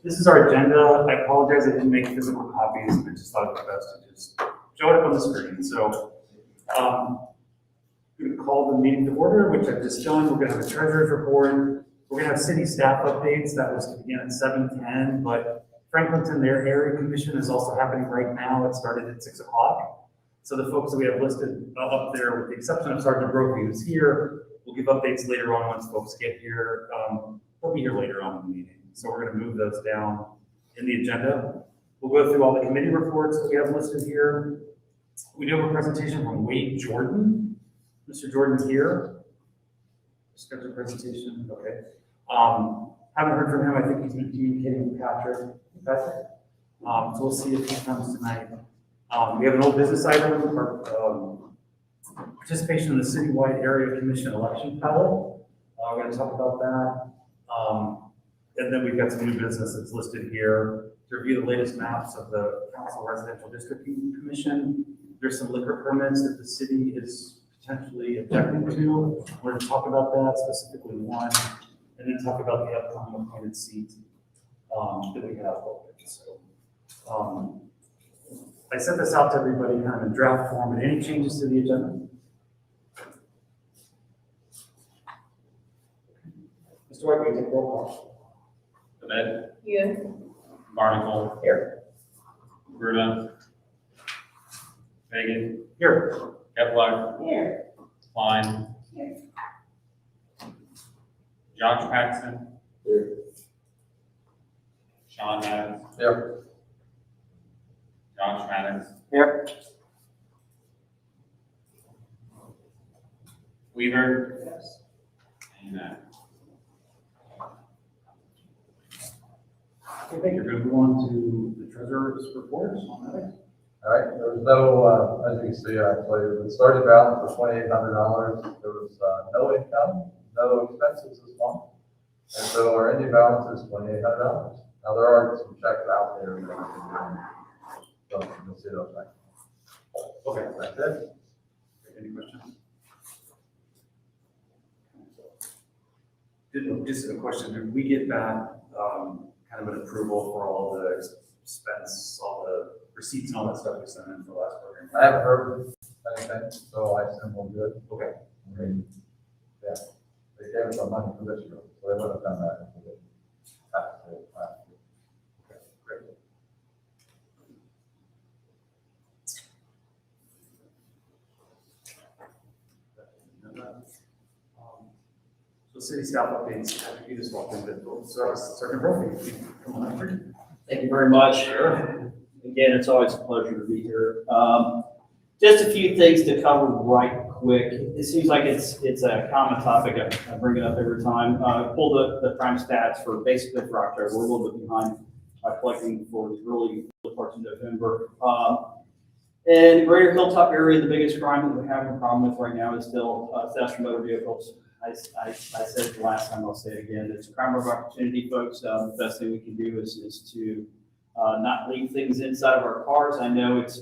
This is our agenda. I apologize I didn't make physical copies. I just thought it was best to just show it up on the screen. So I'm going to call the meeting to order, which I've just done. We're going to have a treasurer's report. We're going to have city staff updates. That was to begin at 7:10, but Franklinton, their area commission is also happening right now. It started at 6 o'clock. So the folks that we have listed up there, with the exception of Sergeant Brophy, who's here, we'll give updates later on once folks get here. They'll be here later on in the meeting. So we're going to move those down in the agenda. We'll go through all the committee reports that we have listed here. We do have a presentation from Wade Jordan. Mr. Jordan's here. Scheduled presentation, okay. Haven't heard from him. I think he's been communicating with Patrick. So we'll see if he comes tonight. We have an old business item for participation in the citywide area commission election ballot. We're going to talk about that. And then we've got some new business that's listed here to review the latest maps of the Council Residential Districting Commission. There's some liquor permits that the city is potentially objecting to. We're going to talk about that, specifically one, and then talk about the upcoming appointed seat that we have open. So I sent this out to everybody kind of in draft form. But any changes to the agenda? Mr. White, we take roll call. Ed? Here. Barnacle? Here. Bruno? Megan? Here. Kevlar? Here. Klein? Here. Josh Paxton? Here. Sean Maddox? Here. Josh Maddox? Here. Weaver? Yes. And Okay, thank you. We're going to go on to the treasurer's report on that. All right, there was no, as you can see, actually, the starting balance for $2,800. There was no income, no expenses this month. And so our ending balance is $2,800. Now, there are some checks out there. So you'll see those things. Okay. That's it. Any questions? Just a question. Did we get back kind of an approval for all the expense, all the receipts and all that stuff we sent in for the last program? I haven't heard anything, so I assume we're good. Okay. I mean, yeah, they gave us some money for this year, so they would have done that if we did. Okay, great. So city staff updates, you just walked into the Sergeant Brophy. Come on up. Thank you very much. Sure. Again, it's always a pleasure to be here. Just a few things to cover right quick. It seems like it's a common topic. I bring it up every time. I pulled the prime stats for basically for October. We're a little bit behind collecting for the early parts of November. In the greater Hilltop area, the biggest crime that we're having a problem with right now is still theft from motor vehicles. I said it the last time, I'll say it again. It's a crime of opportunity, folks. The best thing we can do is to not leave things inside of our cars. I know it's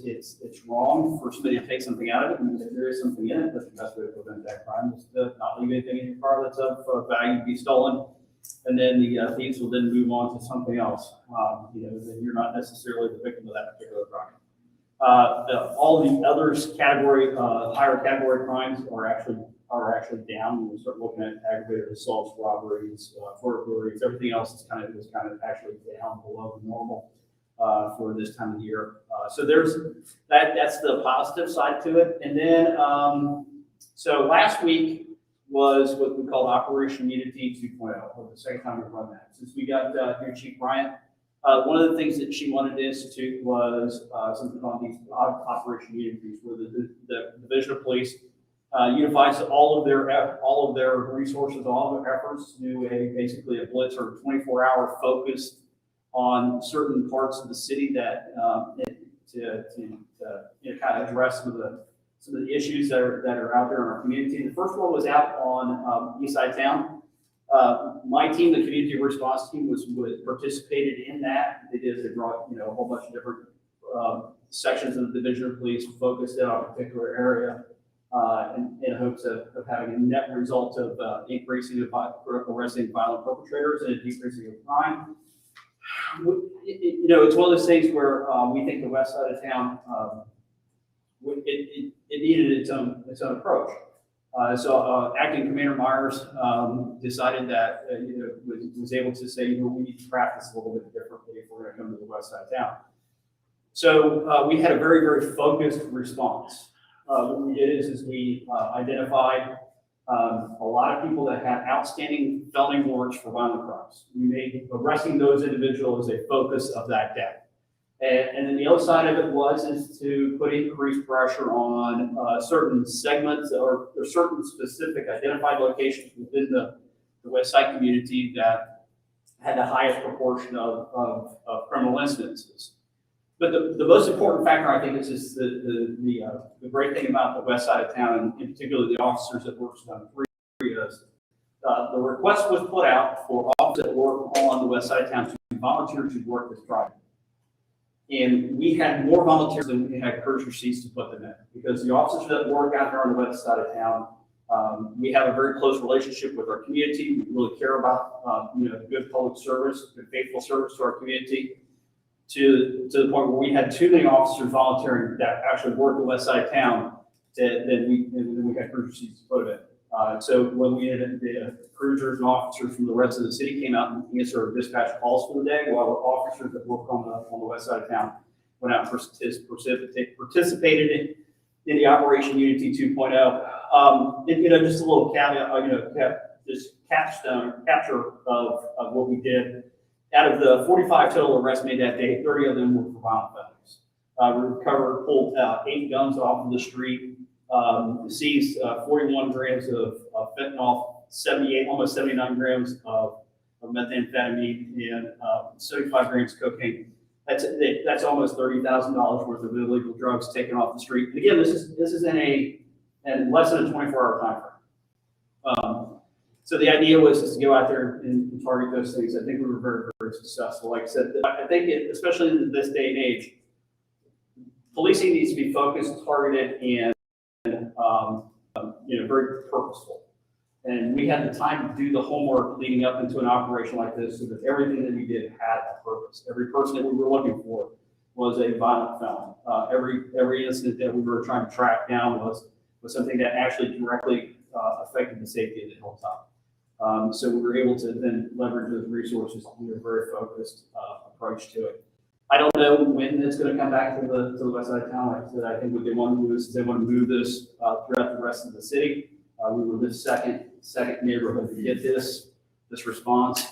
wrong for somebody to take something out of it, and if there is something in it, that's the best way to prevent that crime is to not leave anything in your car that's of value to be stolen. And then the thieves will then move on to something else. Then you're not necessarily the victim of that particular crime. All the others category, higher category crimes are actually down when we start looking at aggravated assaults, robberies, burglaries, everything else is kind of actually down below the normal for this time of year. So there's that's the positive side to it. And then so last week was what we called Operation Unity 2.0, or the second time we've run that. Since we got new Chief Bryant, one of the things that she wanted to institute was something called these Operation Unities, where the Division of Police unifies all of their resources, all of their efforts to do basically a blitz or 24-hour focus on certain parts of the city that to kind of address some of the issues that are out there in our community. The first one was out on East Side Town. My team, the community response team, participated in that. They brought a whole bunch of different sections of the Division of Police focused in on a particular area. In hopes of having a net result of increasing of arresting violent perpetrators and decreasing of crime. it's one of those things where we think the west side of town, it needed its own approach. So Acting Commander Myers decided that, was able to say, we need to practice a little bit differently if we're going to come to the west side of town. So we had a very, very focused response. What we did is we identified a lot of people that had outstanding felony warrants for violent crimes. We made arresting those individuals a focus of that day. And then the other side of it is to put increased pressure on certain segments or certain specific identified locations within the West Side community that had the highest proportion of criminal incidences. But the most important factor, I think, is just the great thing about the west side of town, and in particular the officers that work on 3 areas. The request was put out for officers that work on the west side of town to volunteer to work this project. And we had more volunteers than we had cruiser seats to put them in, because the officers that work out there on the west side of town, we have a very close relationship with our community. We really care about good public service, good faithful service to our community. To the point where we had too many officers volunteering that actually work the west side of town, then we had cruiser seats to put them in. So when we had the cruisers and officers from the rest of the city came out and answered our dispatch calls for the day, while the officers that work on the west side of town went out and participated in the Operation Unity 2.0. Just a little caveat, just capture of what we did. Out of the 45 total arrests made that day, 30 of them were for violent felonies. We pulled 8 guns off of the street, seized 41 grams of fentanyl, almost 79 grams of methamphetamine, and 75 grams of cocaine. That's almost $30,000 worth of illegal drugs taken off the street. And again, this is in less than a 24-hour time frame. So the idea was just to go out there and target those things. I think we were very, very successful. Like I said, I think especially in this day and age, policing needs to be focused, targeted, and very purposeful. And we had the time to do the homework leading up into an operation like this, so that everything that we did had a purpose. Every person that we were looking for was a violent felon. Every incident that we were trying to track down was something that actually directly affected the safety of the hilltop. So we were able to then leverage those resources to do a very focused approach to it. I don't know when it's going to come back to the west side of town. Like I said, I think what they want to do is they want to move this throughout the rest of the city. We were the second neighborhood to get this response,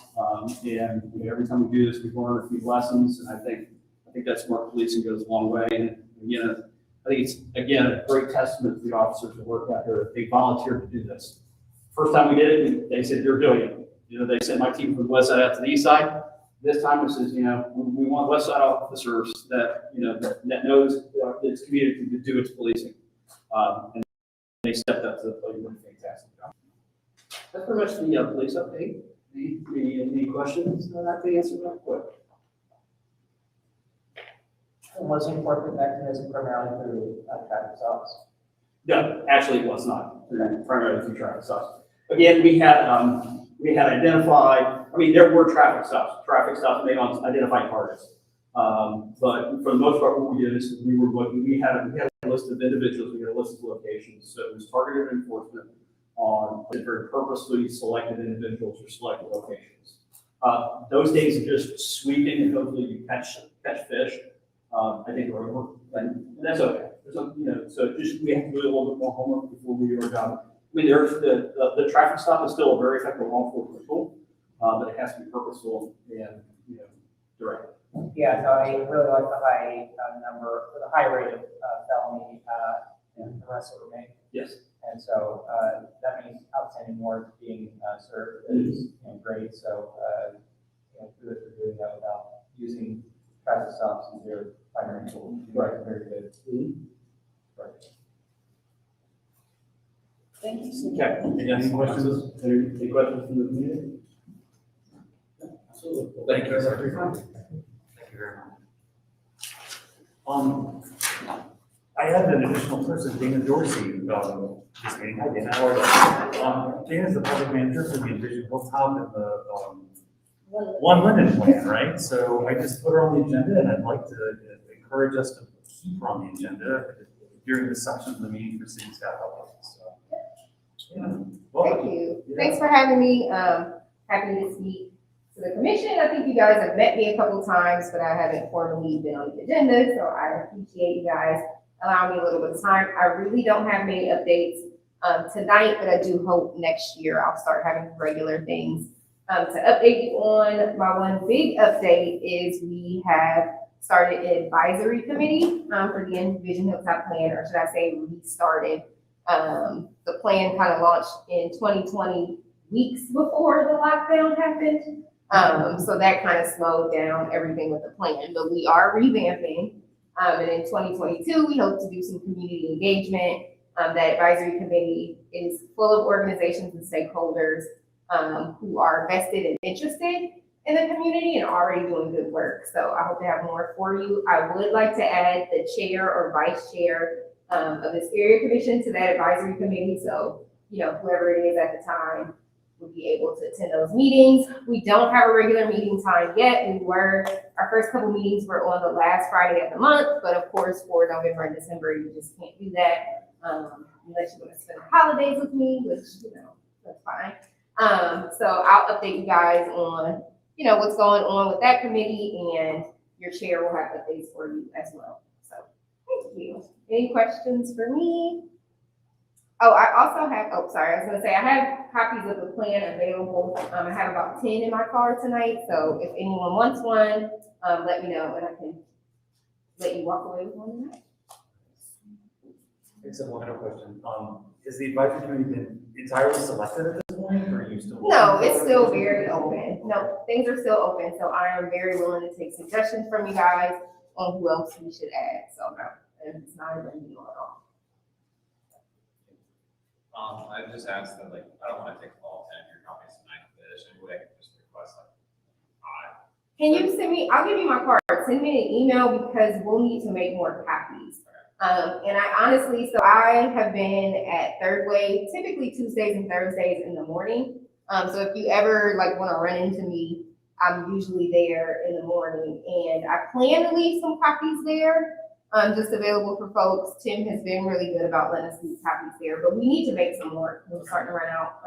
and every time we do this, we learn a few lessons. And I think that smart policing goes a long way. And again, I think it's a great testament to the officers that work out there. They volunteered to do this. First time we did it, they said, "You're doing it." They sent my team from the west side out to the east side. This time it says, we want west side officers that that knows its community to do its policing. And they stepped up to the plate and did a fantastic job. That's pretty much the police update. Any questions I have to answer real quick? Was enforcement mechanism primarily through traffic stops? No, actually it was not primarily through traffic stops. Again, we had identified, there were traffic stops made on identified targets. But for the most part, what we did is we had a list of individuals, we had a list of locations. So it was targeted enforcement on very purposely selected individuals or selected locations. Those days of just sweeping and hopefully you catch fish, I think we're over, and that's okay. So just we have to do a little bit more homework before we do our job. There's the traffic stop is still a very effective law enforcement tool, but it has to be purposeful and direct. Yeah, no, I really like the high rate of felony arrests that were made. Yes. And so that means outstanding warrants being served is great. So good for doing that without using traffic stops as their primary tool. Right. Very good. Mm-hmm. Right. Thank you. Okay. Any questions? Any questions from the community? Absolutely. Thank you for your time. Thank you very much. I had an additional person, Dana Dorsey, this meeting. Hi, Dana. How are you? Dana is the project manager for the Envision Hilltop and the One Linden plan, right? So I just put her on the agenda, and I'd like to encourage us to keep her on the agenda during this section of the meeting for city staff updates. So, yeah. Welcome. Thank you. Yeah. Thanks for having me. Happy to speak to the commission. I think you guys have met me a couple times, but I haven't formally been on the agenda, so I appreciate you guys allowing me a little bit of time. I really don't have many updates tonight, but I do hope next year I'll start having regular things to update you on. My one big update is we have started an advisory committee for the Envision Hilltop Plan, or should I say restarted. The plan kind of launched in 2020, weeks before the lockdown happened. So that kind of slowed down everything with the plan, but we are revamping. And in 2022, we hope to do some community engagement. That advisory committee is full of organizations and stakeholders who are vested and interested in the community and already doing good work. So I hope to have more for you. I would like to add the chair or vice chair of this area commission to that advisory committee. So, you know, whoever it is at the time will be able to attend those meetings. We don't have a regular meeting time yet. Our first couple meetings were on the last Friday of the month, but of course for November and December, you just can't do that unless you want to spend the holidays with me, which, you know, that's fine. So I'll update you guys on, you know, what's going on with that committee, and your chair will have updates for you as well. So thank you. Any questions for me? Oh, I also have, I was gonna say, I have copies of the plan available. I have about 10 in my car tonight, so if anyone wants one, let me know and I can let you walk away with one tonight. Except one other question. Is the advisory committee been entirely selected at this point, or are you still? No, it's still very open. No, things are still open, so I am very willing to take suggestions from you guys on who else we should add, so no, and it's not even deal at all. I just asked that, like, I don't want to take all 10 of your copies tonight, but is there any way I can just request like 5? Can you send me, I'll give you my card, send me an email because we'll need to make more copies. And I honestly, so I have been at Third Wave, typically Tuesdays and Thursdays in the morning. So if you ever like want to run into me, I'm usually there in the morning, and I plan to leave some copies there, just available for folks. Tim has been really good about letting us leave copies there, but we need to make some more. We're starting to run out.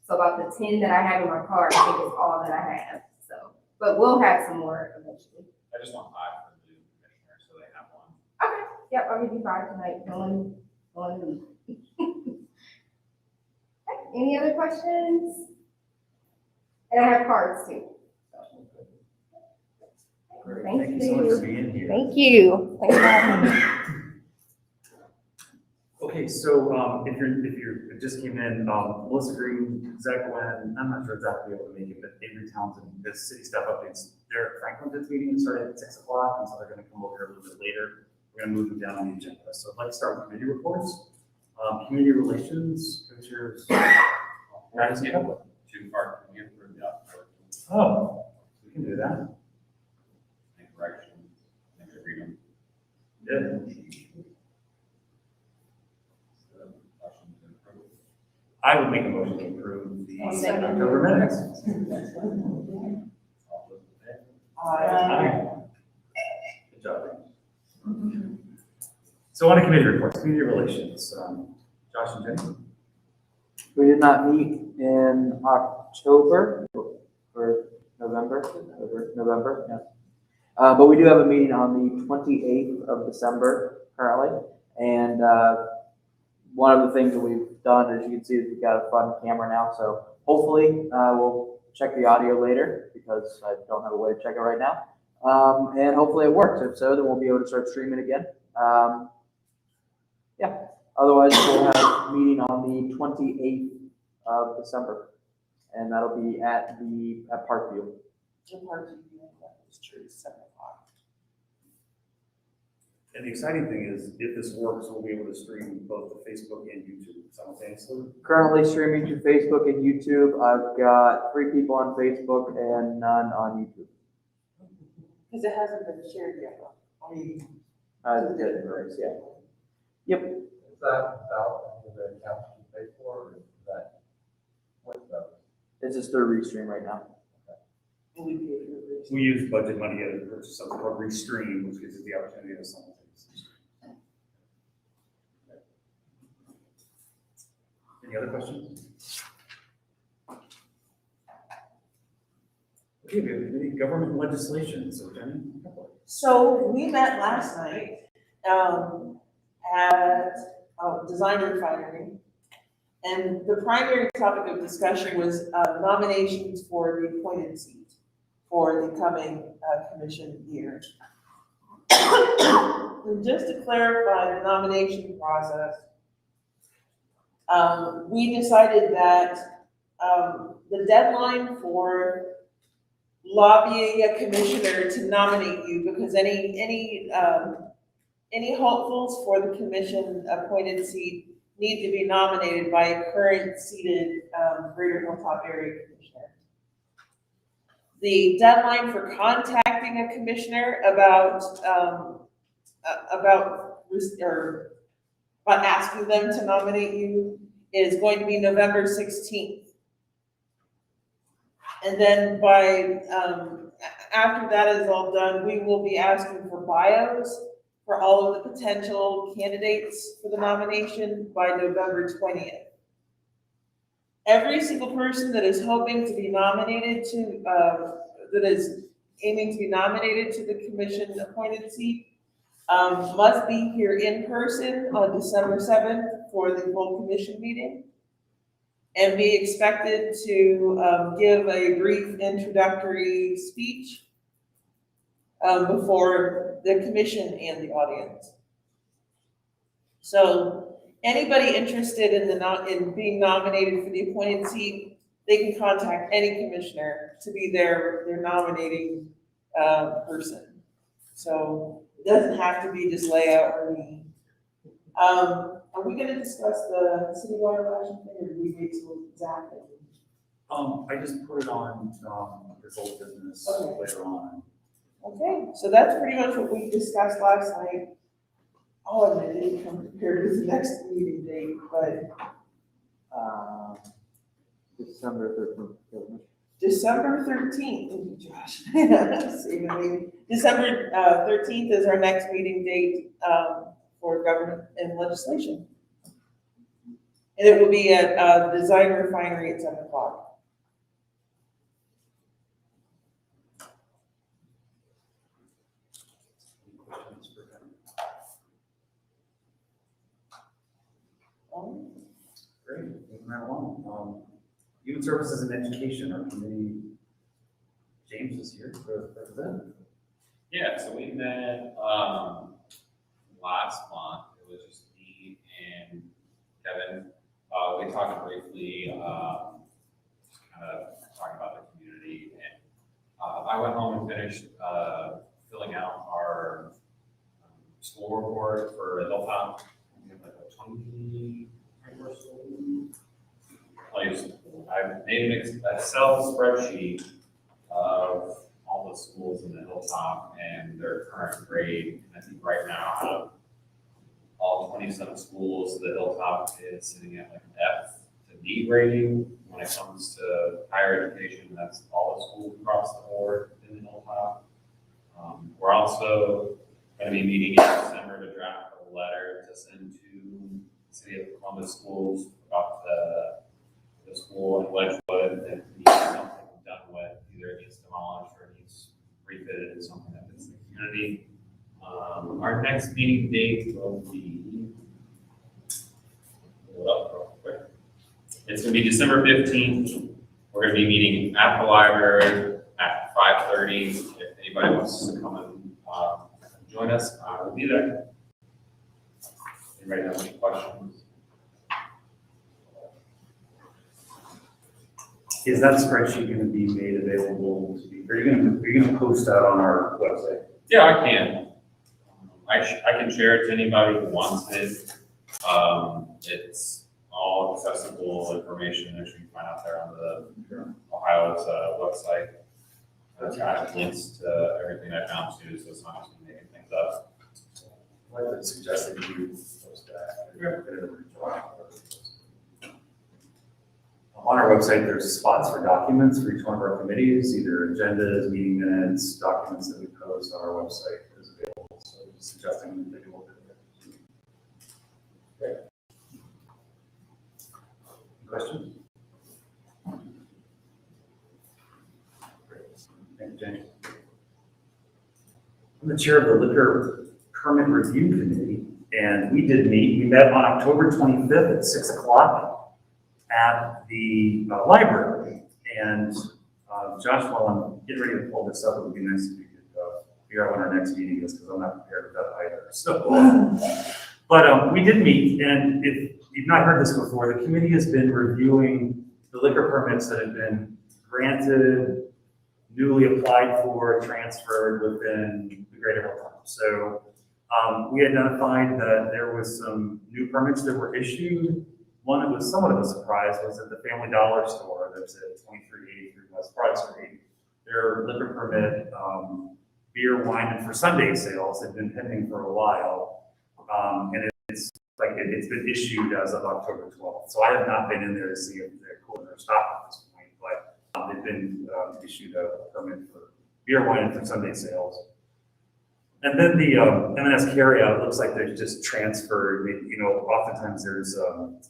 So about the 10 that I have in my car, I think is all that I have. So, but we'll have some more eventually. I just want 5 for the new commissioner, so they have one. Okay, yep, I'll give you 5 tonight. Going to leave. Any other questions? And I have cards too. Great. Thank Thank you so much you. for being here. Thank you. Thanks for having me. Okay, so if you just came in, Melissa Green, Zach Glenn, I'm not sure exactly able to make it, but Avery Townsend, the city staff updates. Derek Franklin did meeting started at 6 o'clock, and so they're going to come over here a little bit later. We're going to move them down on the agenda. So I'd like to start with committee reports. Community relations, co-chairs. Let's get 2 part review for the upper. Oh, we can do that. Make corrections, make it read them. Yeah. So, motion to approve. I would make a motion to approve the I'll second. October minutes. All those in favor? Aye. Good job. So on to committee reports, community relations, Josh and Jenny. We did not meet in October or November, yes. But we do have a meeting on the 28th of December currently. And one of the things that we've done, as you can see, is we've got a fun camera now. So hopefully we'll check the audio later because I don't have a way to check it right now. And hopefully it works. If so, then we'll be able to start streaming again. Yeah. Otherwise, we'll have a meeting on the 28th of December, and that'll be at Parkview. And the exciting thing is, if this works, we'll be able to stream both to Facebook and YouTube simultaneously. Currently streaming to Facebook and YouTube. I've got 3 people on Facebook and none on YouTube. Because it hasn't been shared yet. Yeah. Yep. Is that without any of the accounts you pay for, or is that with those? It's just their restream right now. alleviate your risk. We use budget money to purchase something called Restream, which gives us the opportunity to some things. Any other questions? Okay, we have any government legislation, so Jenny? So we met last night, at, Design Refinery. And the primary topic of discussion was, nominations for the appointed seat for the coming, commission year. And just to clarify the nomination process, we decided that, the deadline for lobbying a commissioner to nominate you, because any hopefuls for the commission appointed seat need to be nominated by a current seated, Greater Hilltop Area Commissioner. The deadline for contacting a commissioner about asking them to nominate you is going to be November 16th. And then after that is all done, we will be asking for bios for all of the potential candidates for the nomination by November 20th. Every single person that is hoping to be nominated that is aiming to be nominated to the commission appointed seat, must be here in person on December 7th for the full commission meeting. And be expected to give a brief introductory speech before the commission and the audience. So anybody interested in being nominated for the appointed seat, they can contact any commissioner to be their nominating person. So it doesn't have to be just layout or me. Are we gonna discuss the citywide election thing, or do we wait till exactly? I just put it on, this old business Okay. later on. Okay, so that's pretty much what we discussed last night. Oh, and I didn't come prepared with the next meeting date, but December 13th. December 13th, thank you, Josh. Saving me. December 13th is our next meeting date for government and legislation. And it will be at Design Refinery at 7 o'clock. Great, moving right along. Human Services and Education, our committee, James is here to represent. Yeah, so we met, last month, it was just me and Kevin. We talked briefly, just kind of talking about the community, and, I went home and finished, filling out our school report for Hilltop. We have like a 20 or so. I made an Excel spreadsheet of all the schools in the Hilltop and their current grade. And I think right now, out of all 27 schools, the Hilltop is sitting at like an F to D grading when it comes to higher education. That's all the schools across the board in the Hilltop. We're also going to be meeting in December to draft a letter to send to City of Columbus schools about the school in Wedgewood that needs something done with, either it needs demolished or it needs refitted into something that fits the community. Our next meeting date will be, hold up real quick. It's gonna be December 15th. We're gonna be meeting at the library at 5:30. If anybody wants to come and join us, I will be there. Anybody have any questions? Is that spreadsheet going to be made available to be, are you going to post that on our website? Yeah, I can. I can share it to anybody who wants it. It's all accessible information that you can find out there on the Ohio's website. It's got links to everything I found too, so it's not just me making things up. I would suggest that you post that. On our website, there's spots for documents for each one of our committees, either agendas, meeting minutes, documents that we post on our website is available. So just suggesting that you look at it. Questions? Thank you, Jenny. I'm the chair of the Liquor Permit Review Committee, and we did meet. We met on October 25th at 6 o'clock at the library. And Josh, while I'm getting ready to pull this up, it would be nice if we could figure out when our next meeting is, because I'm not prepared with that either. So, but we did meet, and if you've not heard this before, the committee has been reviewing the liquor permits that have been granted, newly applied for, transferred within the greater Hilltop. So we identified that there was some new permits that were issued. One that was somewhat of a surprise was at the Family Dollar store that's at 2383 West Broad Street. Their liquor permit, beer, wine, and for Sunday sales had been pending for a while. And it's been issued as of October 12th. So I have not been in there to see if they're cool their stock at this point, but they've been issued a permit for beer, wine, and for Sunday sales. And then the M&S carryout looks like they've just transferred. You know, oftentimes there's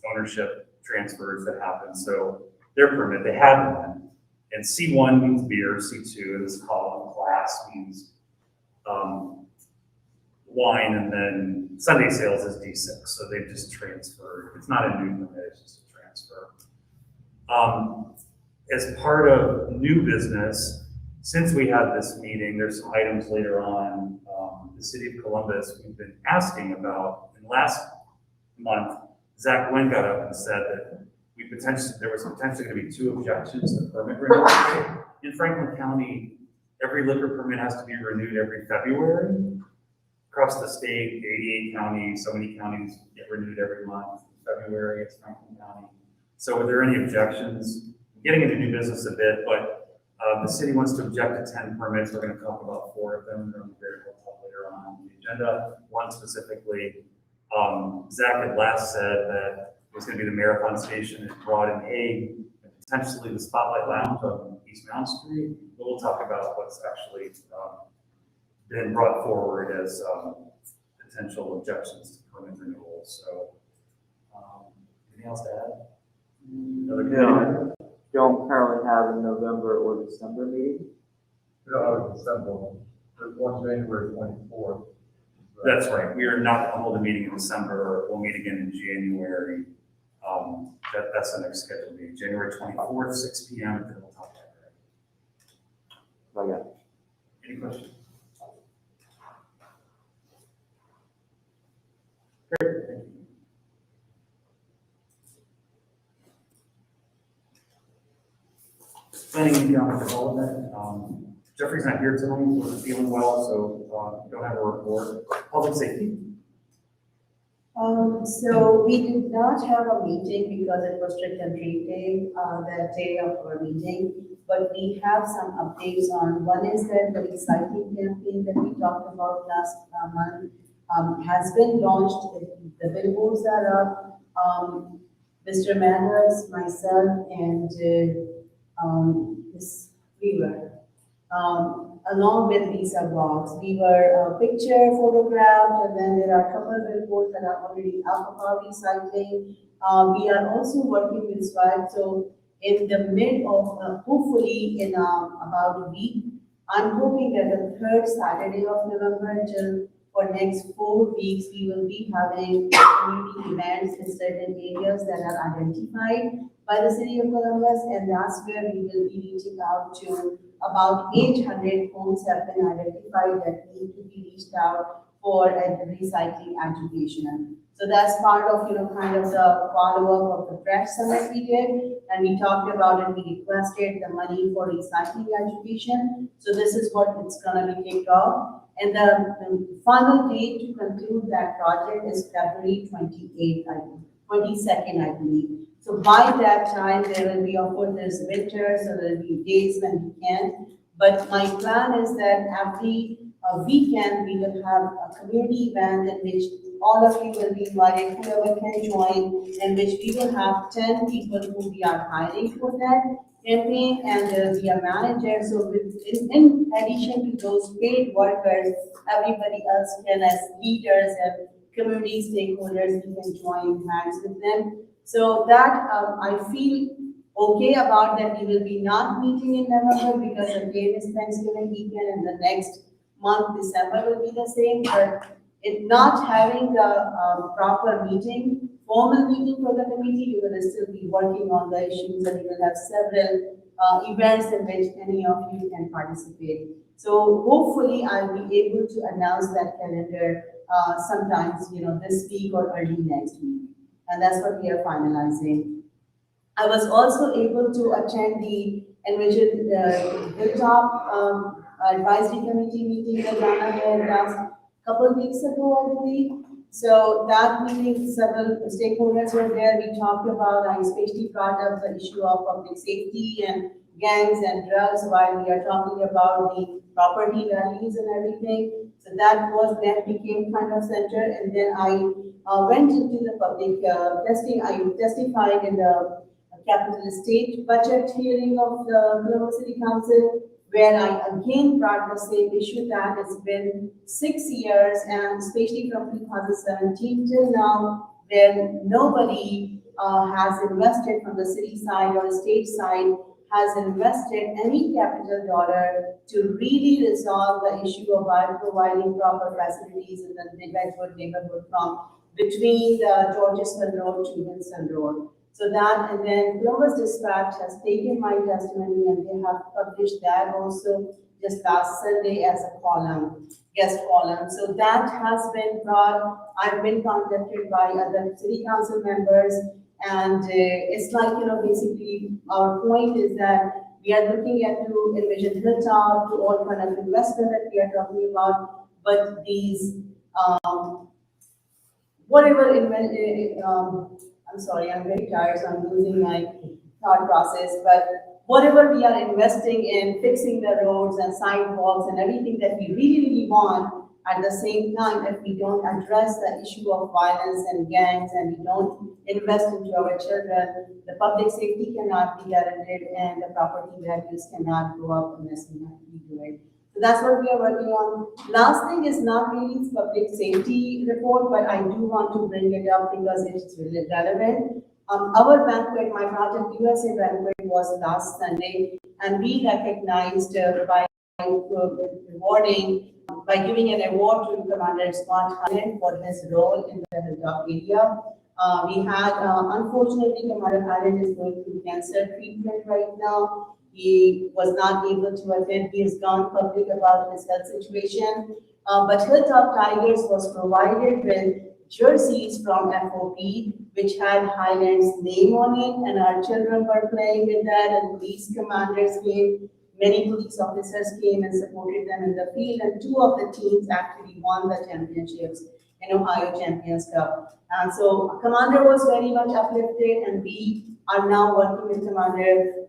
ownership transfers that happen. So their permit, they had one, and C1 means beer, C2 in this column, class means wine, and then Sunday sales is D6. So they've just transferred. It's not a new permit, it's just a transfer. As part of new business, since we had this meeting, there's some items later on. The city of Columbus, we've been asking about, and last month, Zach Gwen got up and said that there was potentially going to be 2 objections to permit renewal. In Franklin County, every liquor permit has to be renewed every February. Across the state, 88 counties, so many counties get renewed every month. In February, it's Franklin County. So are there any objections? I'm getting into new business a bit, but the city wants to object to 10 permits. We're going to talk about 4 of them. They're on the very later on the agenda. One specifically, Zach had last said that it was going to be the Marathon Station at Broad and Hague, and potentially the Spotlight Lounge on East Mount Street. But we'll talk about what's actually been brought forward as potential objections to permit renewal. So, anything else to add? Another committee? Don't currently have a November or December meeting. We don't have a December one. There's one January 24th. That's right. We are not going to hold a meeting in December. We'll meet again in January. That's the next scheduled meeting, January 24th, 6 p.m. at the Hilltop Library. Okay. Any questions? Great. Thank you. Planning and economic development. Jeffrey's not here tonight. He wasn't feeling well, so don't have a report. Public safety. So we did not have a meeting because it was Trick and Treat Day, that day of our meeting. But we have some updates on, one is that the recycling campaign that we talked about last month has been launched. The billboards are up. Mr. Manners, myself, and Ms. Weaver, along with Lisa Boggs. We were picture photographed, and then there are a couple of billboards that are already up about recycling. We are also working with SWAG, so in the mid of, hopefully in about a week, I'm hoping that the 3rd Saturday of November till for next 4 weeks, we will be having community events in certain areas that are identified by the city of Columbus, and that's where we will be reaching out to about 800 homes have been identified that need to be reached out for a recycling education. So that's part of, kind of the follow-up of the fresh summit we did, and we talked about it, we requested the money for recycling education. So this is what it's gonna be kicked off. And the final date to conclude that project is February 22nd, I believe. So by that time, there will be, of course, there's winter, so there will be days when we can. But my plan is that every weekend, we will have a community event in which all of you will be invited, whoever can join, in which we will have 10 people who we are hiring for that campaign, and there will be a manager. So in addition to those paid workers, everybody else can, as leaders and community stakeholders, we can join hands with them. So that I feel okay about that. We will be not meeting in November because again is Thanksgiving weekend, and the next month, December, will be the same. But it not having the proper meeting, formal meeting for the committee, we will still be working on the issues, and we will have several events in which any of you can participate. So hopefully I'll be able to announce that calendar sometimes, this week or early next week. And that's what we are finalizing. I was also able to attend the Envision Hilltop Advisory Committee meeting that Dana had last couple of weeks ago, I believe. So that meeting, several stakeholders were there. We talked about, I especially brought up the issue of public safety and gangs and drugs while we are talking about the property values and everything. So that became kind of center. And then I went into the public testing. I testified in the capital estate budget hearing of the Columbus City Council, where I again brought the same issue that it's been 6 years, and especially from 2017 till now, where nobody has invested from the city side or the state side has invested any capital dollar to really resolve the issue of providing proper facilities in the Bedford neighborhood from between the Georgesville Road to Wilson Road. So that, and then Columbus Dispatch has taken my testimony and they have published that also just last Sunday as a column, guest column. So that has been brought. I've been contacted by other city council members, and it's like, basically our point is that we are looking at to Envision Hilltop, to all kind of investment that we are talking about, but these, whatever I'm sorry, I'm very tired, so I'm losing my thought process, but whatever we are investing in fixing the roads and sidewalks and everything that we really, really want, at the same time, if we don't address the issue of violence and gangs and we don't invest into our children, the public safety cannot be guaranteed and the property values cannot go up unless we do it. So that's what we are working on. Last thing is not really public safety report, but I do want to bring it up because it's really relevant. Our banquet, my project USA banquet, was last Sunday, and we recognized by rewarding, by giving an award to Commander Scott Hyland for his role in the Hilltop area. We had, unfortunately, Commander Hyland is going through cancer treatment right now. He was not able to attend. He has gone public about his health situation. But Hilltop Tigers was provided with jerseys from FOP, which had Highland's name on it, and our children were playing with that, and police commanders came. Many police officers came and supported them in the field, and 2 of the teams actually won the championships in Ohio Champions Cup. And so Commander was very much uplifted, and we are now working with Commander,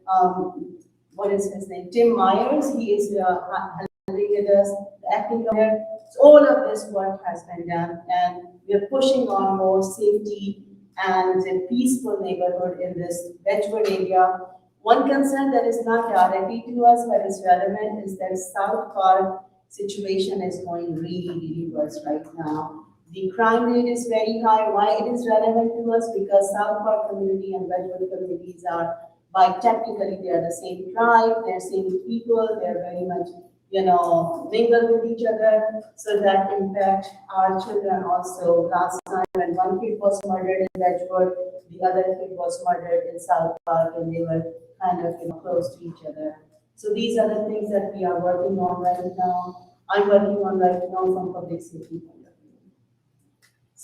what is his name? Tim Myers. He is helping with us, the acting governor. So all of this work has been done, and we are pushing on more safety and a peaceful neighborhood in this Bedford area. One concern that is not directly to us but is relevant is that South Park situation is going really, really worse right now. The crime rate is very high. Why it is relevant to us? Because South Park community and Bedford communities are, by technically they are the same tribe, they're same people, they're very much, mingle with each other. So that impacts our children also. Last time when one kid was murdered in Bedford, the other kid was murdered in South Park, and they were kind of close to each other. So these are the things that we are working on right now. I'm working on right now from public safety point of view.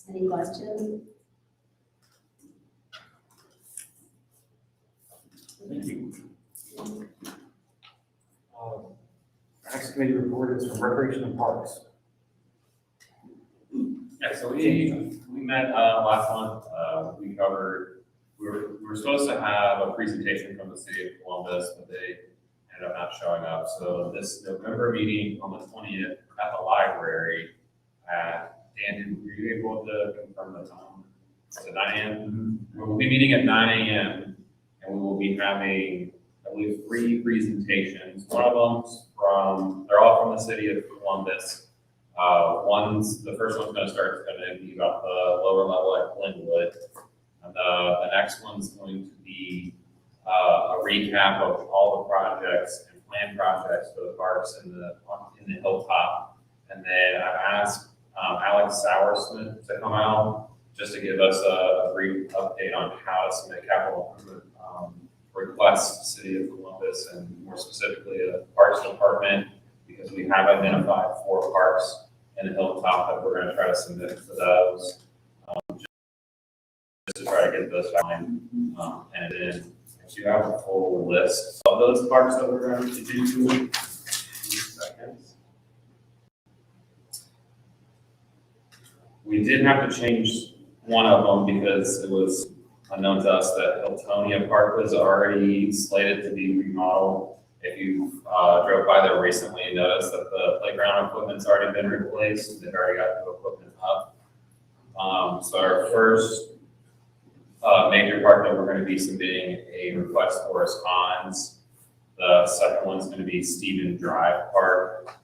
Any questions? Thank you. Next committee report is from Recreation and Parks. Yeah, so we met last month. We covered, we were supposed to have a presentation from the city of Columbus, but they ended up not showing up. So this November meeting on the 20th at the And were you able to confirm the time? It's at 9 a.m. We'll be meeting at 9 a.m. and we will be having, I believe, 3 presentations. One of them's they're all from the city of Columbus. The first one's going to start, it's going to be about the lower level at Glenwood. And the next one's going to be a recap of all the projects and planned projects for the parks in the Hilltop. And then I've asked Alex Sauersmith to come out just to give us a brief update on how to submit capital improvement requests to the city of Columbus and more specifically the Parks Department, because we have identified 4 parks in the Hilltop that we're going to try to submit for those. Just to try to get those fine. And then if you have a full list of those parks that we're going to do, 2 seconds. We did have to change one of them because it was unknown to us that Hiltonia Park was already slated to be remodeled. If you drove by there recently, you noticed that the playground equipment's already been replaced. They've already got the equipment up. So our first major park that we're going to be submitting a request for is Hans. The second one's going to be Stephen Drive Park.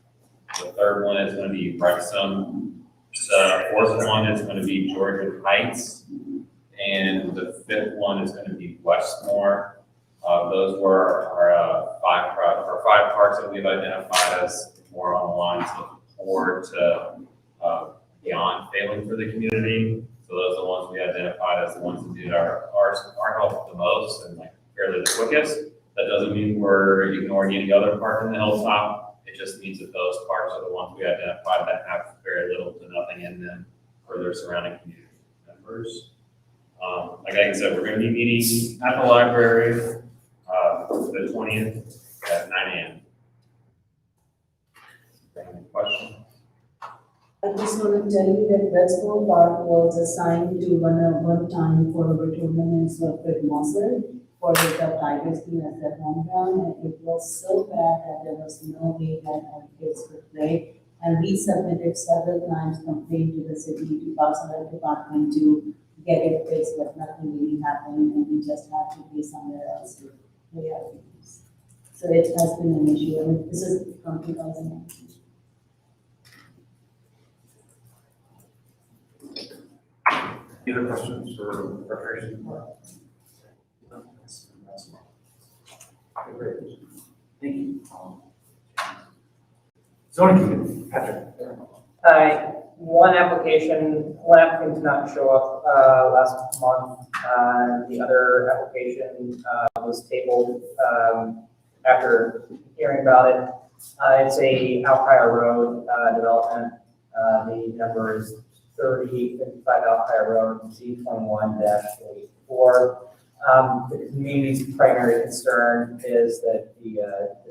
The third one is going to be Wrexham. The fourth one is going to be Georgia Heights. And the fifth one is going to be Westmore. Those were our 5 parks that we've identified as more on the lines of forward to beyond failing for the community. So those are the ones we identified as the ones that need our help the most and like fairly the quickest. That doesn't mean we're ignoring any other park in the Hilltop. It just means that those parks are the ones we identified that have very little to nothing in them for their surrounding community members. Like I said, we're going to be meeting at the library the 20th at 9 a.m. Any questions? I just want to tell you that Westmore Park was assigned to one time for our tournaments of Fred Mosser for the Tigers team as their home ground, and it was so bad that there was no way that our kids could play. And we submitted several times complaint to the city, to Parks and Rec department to get it fixed, but nothing really happened, and we just had to be somewhere else to play our games. So it has been an issue, and this is from 2019. Any other questions for preparation? Okay, great. Thank you. Zoning committee, Patrick. One applicant did not show up last month. The other application was tabled after hearing about it. It's a Alkire Road development. The number is 3055 Alkire Road, Z21-84. The community's primary concern is that the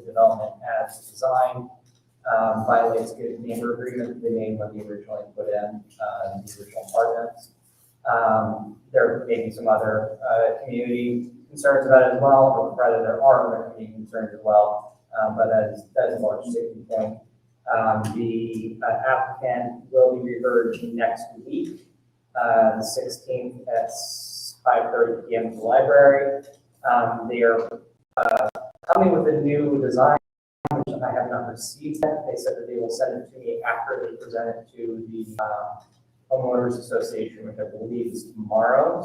development as designed violates good neighbor agreement they made when they originally put in the original apartments. There may be some other community concerns about it as well, or rather there are other community concerns as well, but that is a large sticking point. The applicant will be referred next week, the 16th at 5:30 p.m. to the library. They are coming with a new design, which I have not received yet. They said that they will send it to me after they present it to the homeowners association, which I believe is tomorrow.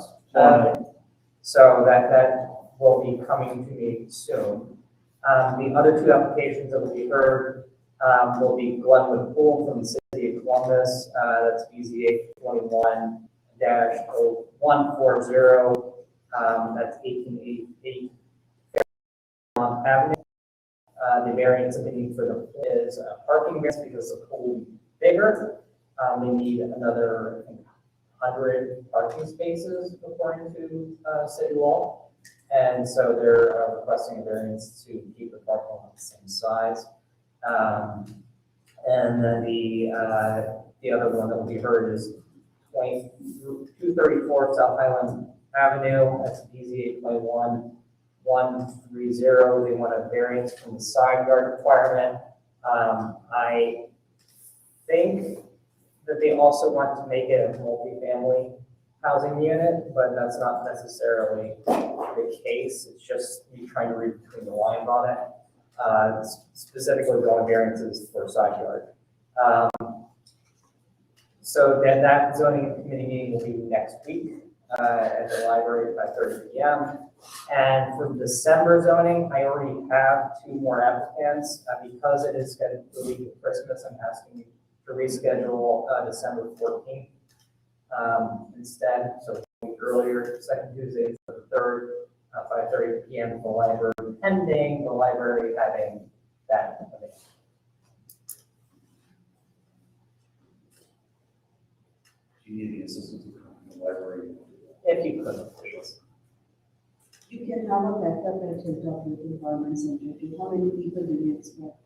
So that will be coming to me soon. The other 2 applications that will be heard will be Glenwood Pool from the city of Columbus. That's BZA 21-0140. That's 1888 Fairmont Avenue. The variance that they need for the pool is parking variance because the pool will be bigger. They need another, I think, 100 parking spaces according to city law. And so they're requesting a variance to keep the parking lot the same size. And then the other one that will be heard is 234 South Highland Avenue. That's BZA 21-130. They want a variance from the side yard requirement. I think that they also want to make it a multifamily housing unit, but that's not necessarily the case. It's just you trying to read between the lines on it. Specifically zoning variances for side yard. So then that zoning committee meeting will be next week at the library at 5:30 p.m. And for December zoning, I already have 2 more applicants. Because it is scheduled the week of Christmas, I'm asking you to reschedule December 14th instead, so a week earlier, second Tuesday, the 3rd, 5:30 p.m. at the library, pending the library having that information. Do you need any assistance from the library? If you could, please. You can have a backup at Hilltop Youth Empowerment Center. How many people do you expect?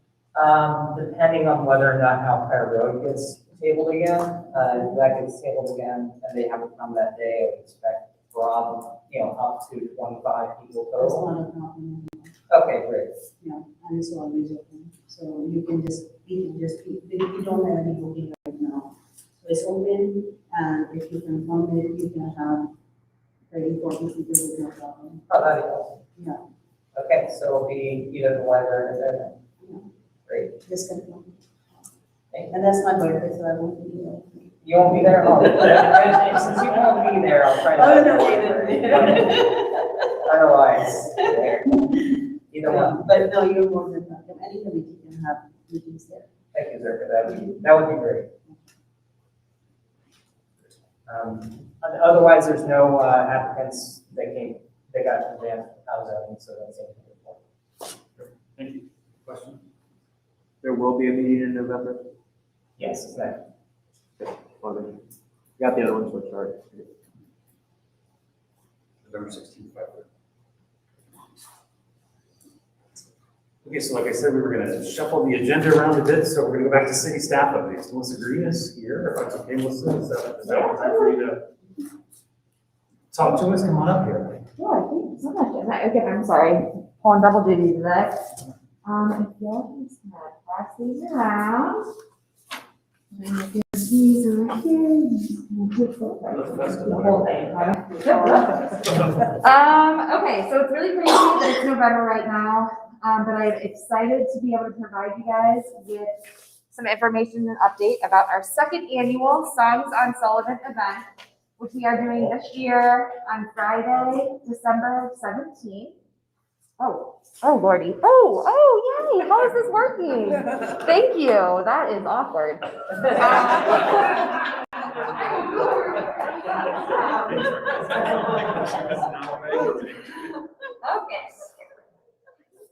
Depending on whether or not Alpine Road gets tabled again, if that gets tabled again, and they haven't come that day, I would expect from, up to 25 people That's total. not a problem. Okay, great. Yeah, and it's always open. So you can just, we don't have any booking right now. So it's open, and if you confirm it, you can have 30, 40 people with no problem. Oh, that'd be awesome. Yeah. Okay, so it'll be either the library or the, Yeah. great. Just confirm. Thank you. And that's my birthday, so I won't be there. You won't be there? Oh, since you won't be there, I'll try to. Oh, no, Otherwise, either one. But no, you're more than welcome. Any committee can have meetings there. Thank you, sir, for that would be great. Otherwise, there's no applicants that got advanced housing, so that's it. Thank you. Question? There will be a meeting in November. Yes, it's that. Got the other ones, which are. November 16th, 5:30. Okay, so like I said, we were gonna shuffle the agenda around a bit, so we're gonna go back to city staff updates. Melissa Green is here, if that's okay, Melissa, is that time for you to talk to us? Come on up here. Yeah, thank you so much. Okay, I'm sorry, pulling double duty today. If y'all can start pass these around. And then if these are here, you can put the whole thing. Okay, so it's really crazy that it's November right now, but I'm excited to be able to provide you guys with some information and update about our second annual Songs on Sullivan event, which we are doing this year on Friday, December 17th. Oh Lordy. Oh, yay. How is this working? Thank you. That is awkward. Okay.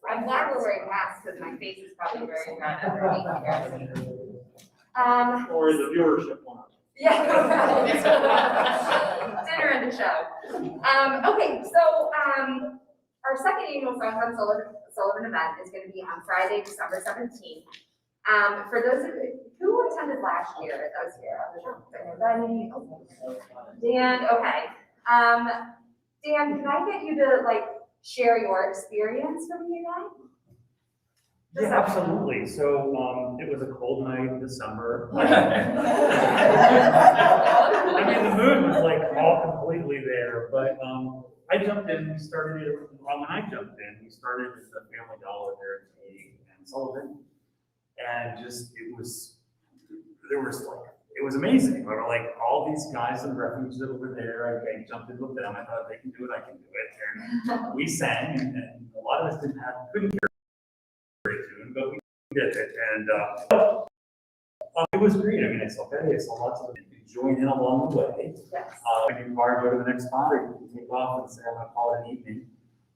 I'm glad we're wearing masks because my face is probably very red underneath here. Or the viewership one. Yeah. Dinner and the show. Okay, so our second annual Songs on Sullivan event is going to be on Friday, December 17th. For those of you who attended last year, that was here. Dan, okay. Dan, can I get you to share your experience from the event? Yeah, absolutely. So, it was a cold night in December. I mean, the mood was all completely there, but, I jumped in, we started it, when I jumped in, we started at the Family Dollar there at GHAC and Sullivan. And it was amazing. We were all these guys in refuge that were there. I jumped in with them. I thought, if they can do it, I can do it. And we sang, and a lot of us couldn't hear very tune, but we did it. And it was great. I mean, it's okay. It's lots of you can join in along the way. Yes. If you require to go to the next spot, or you can take off and say, I'm gonna call it an evening.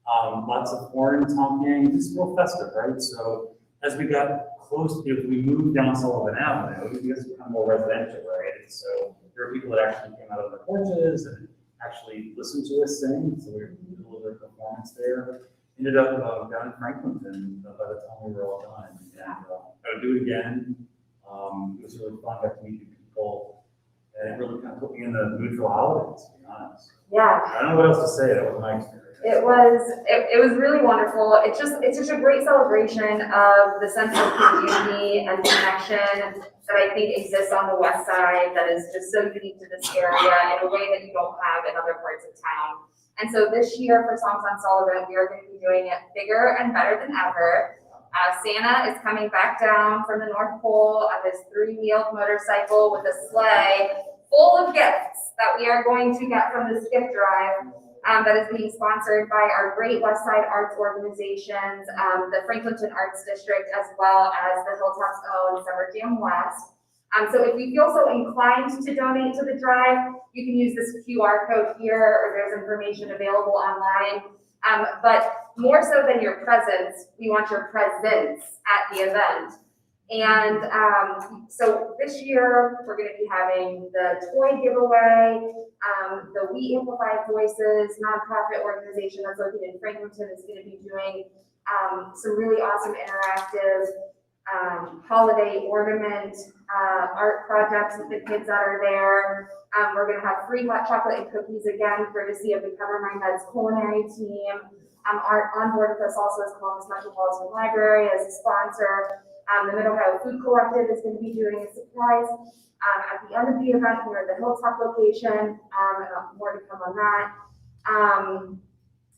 Lots of horn honking, just real festive, right? So as we got close, we moved down Sullivan Avenue, it was become more residential, right? And so there were people that actually came out of their porches and actually listened to us sing. So we were doing a little bit of performance there. Ended up down in Franklinton by the time we were all done. And I would do it again. It was really fun, got to meet new people. And it really kind of put me in the mood for holidays, to be honest. Yeah. I don't know what else to say, that was my experience. It was really wonderful. It's such a great celebration of the sense of community and connection that I think exists on the west side that is just so unique to this area in a way that you don't have in other parts of town. And so this year for Songs on Sullivan, we are going to be doing it bigger and better than ever. Santa is coming back down from the North Pole on his 3-wheeled motorcycle with a sleigh full of gifts that we are going to get from this gift drive that is being sponsored by our great West Side Arts organizations, the Franklinton Arts District, as well as the Hilltops own Summer Jam West. So if you feel so inclined to donate to the drive, you can use this QR code here, or there's information available online. But more so than your presence, we want your presence at the event. And so this year, we're going to be having the toy giveaway. The We Amplify Voices nonprofit organization that's located in Franklinton is going to be doing some really awesome interactive holiday ornament art projects with the kids that are there. We're going to have free hot chocolate and cookies again, courtesy of the Cover My Heads culinary team. On board with us also is Columbus Metropolitan Library as a sponsor. The Mid Ohio Food Collective is going to be doing a surprise at the end of the event here at the Hilltop location, and more to come on that.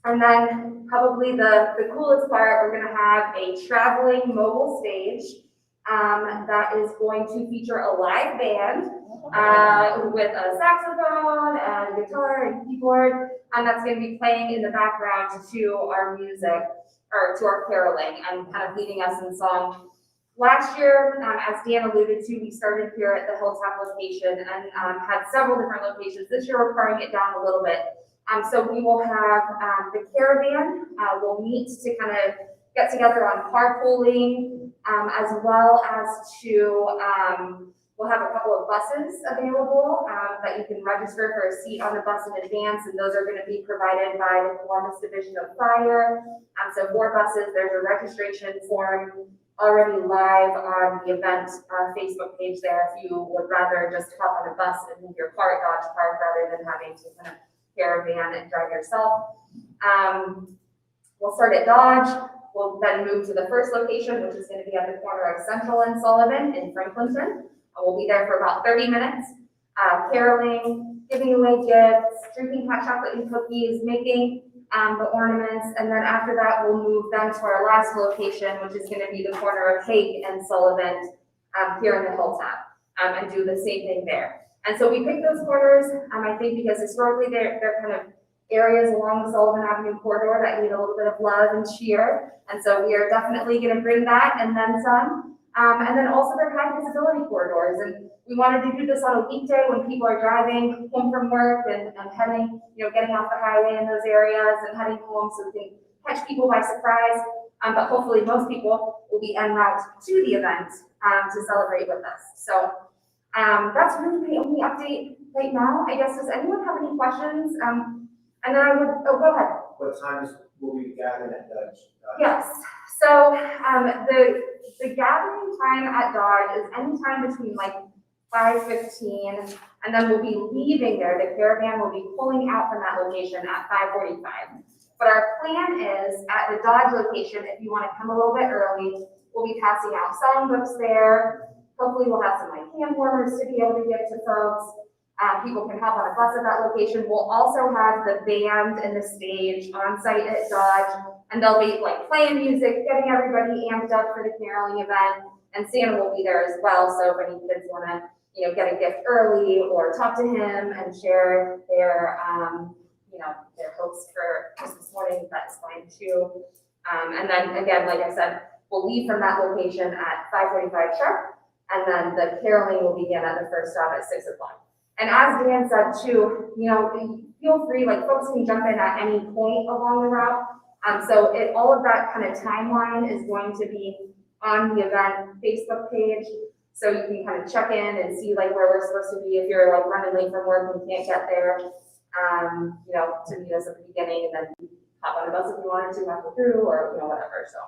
And then probably the coolest part, we're going to have a traveling mobile stage that is going to feature a live band with a saxophone and guitar and keyboard, and that's going to be playing in the background to our music, or to our caroling, and kind of leading us in song. Last year, as Dan alluded to, we started here at the Hilltop location and had several different locations. This year, we're paring it down a little bit. So we will have the caravan. We'll meet to kind of get together on carpooling, as well as to, we'll have a couple of buses available that you can register for a seat on the bus in advance, and those are going to be provided by the Columbus Division of Fire. So 4 buses, there's a registration form already live on the event Facebook page there if you would rather just hop on a bus and leave your car at Dodge Park rather than having to kind of caravan and drive yourself. We'll start at Dodge. We'll then move to the first location, which is going to be at the corner of Central and Sullivan in Franklinton. We'll be there for about 30 minutes, caroling, giving away gifts, drinking hot chocolate and cookies, making the ornaments, and then after that, we'll move then to our last location, which is going to be the corner of Hague and Sullivan here in the Hilltop, and do the same thing there. And so we picked those corners, I think, because historically they're kind of areas along the Sullivan Avenue corridor that need a little bit of love and cheer, and so we are definitely going to bring that and then some. And then also they're high visibility corridors, and we wanted to do this on a weekday when people are driving home from work and heading, getting off the highway in those areas and heading home, so we can catch people by surprise. But hopefully most people will be en route to the event to celebrate with us. So that's really the only update right now. I guess, does anyone have any questions? And then I would, go ahead. What times will we gather at Dodge? Yes, so the gathering time at Dodge is anytime between like 5:15, and then we'll be leaving there. The caravan will be pulling out from that location at 5:45. But our plan is at the Dodge location, if you want to come a little bit early, we'll be passing out songbooks there. Hopefully we'll have some like hand warmers to be able to give to folks. People can hop on a bus at that location. We'll also have the band and the stage on site at Dodge, and they'll be like playing music, getting everybody amped up for the caroling event, and Santa will be there as well. So if any kids want to, get a gift early or talk to him and share their, their hopes for Christmas morning, that's fine too. And then again, like I said, we'll leave from that location at 5:45 sharp, and then the caroling will begin at the first stop at 6 o'clock. And as Dan said too, feel free, like folks can jump in at any point along the route. So all of that kind of timeline is going to be on the event Facebook page. So you can kind of check in and see like where we're supposed to be if you're like running late from work and can't get there, to meet us at the beginning, and then hop on a bus if you wanted to halfway through, or whatever. So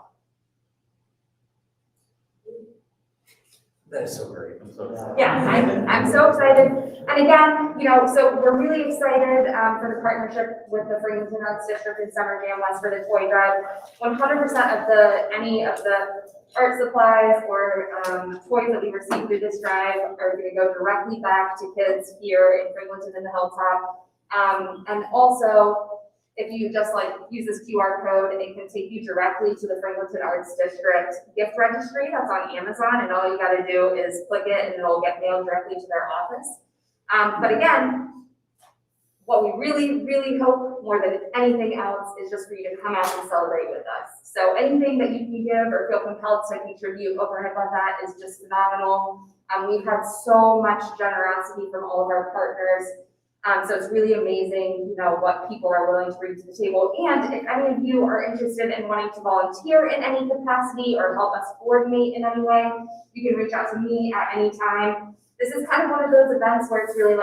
That is so great. I'm so excited. Yeah, I'm so excited. And again, so we're really excited for the partnership with the Framingham Arts District and Summer Jam West for the toy drive. 100% of any of the art supplies or toys that we receive through this drive are going to go directly back to kids here in Framingham and the Hilltop. And also, if you just use this QR code, it can take you directly to the Framingham Arts District gift registry that's on Amazon, and all you gotta do is click it and it'll get mailed directly to their office. But again, what we really, really hope more than anything else is just for you to come out and celebrate with us. So anything that you can give or feel compelled to contribute over and above that is just phenomenal. We've had so much generosity from all of our partners. So it's really amazing, what people are willing to bring to the table. And if any of you are interested in wanting to volunteer in any capacity or help us coordinate in any way, you can reach out to me at any time. This is kind of one of those events where it's really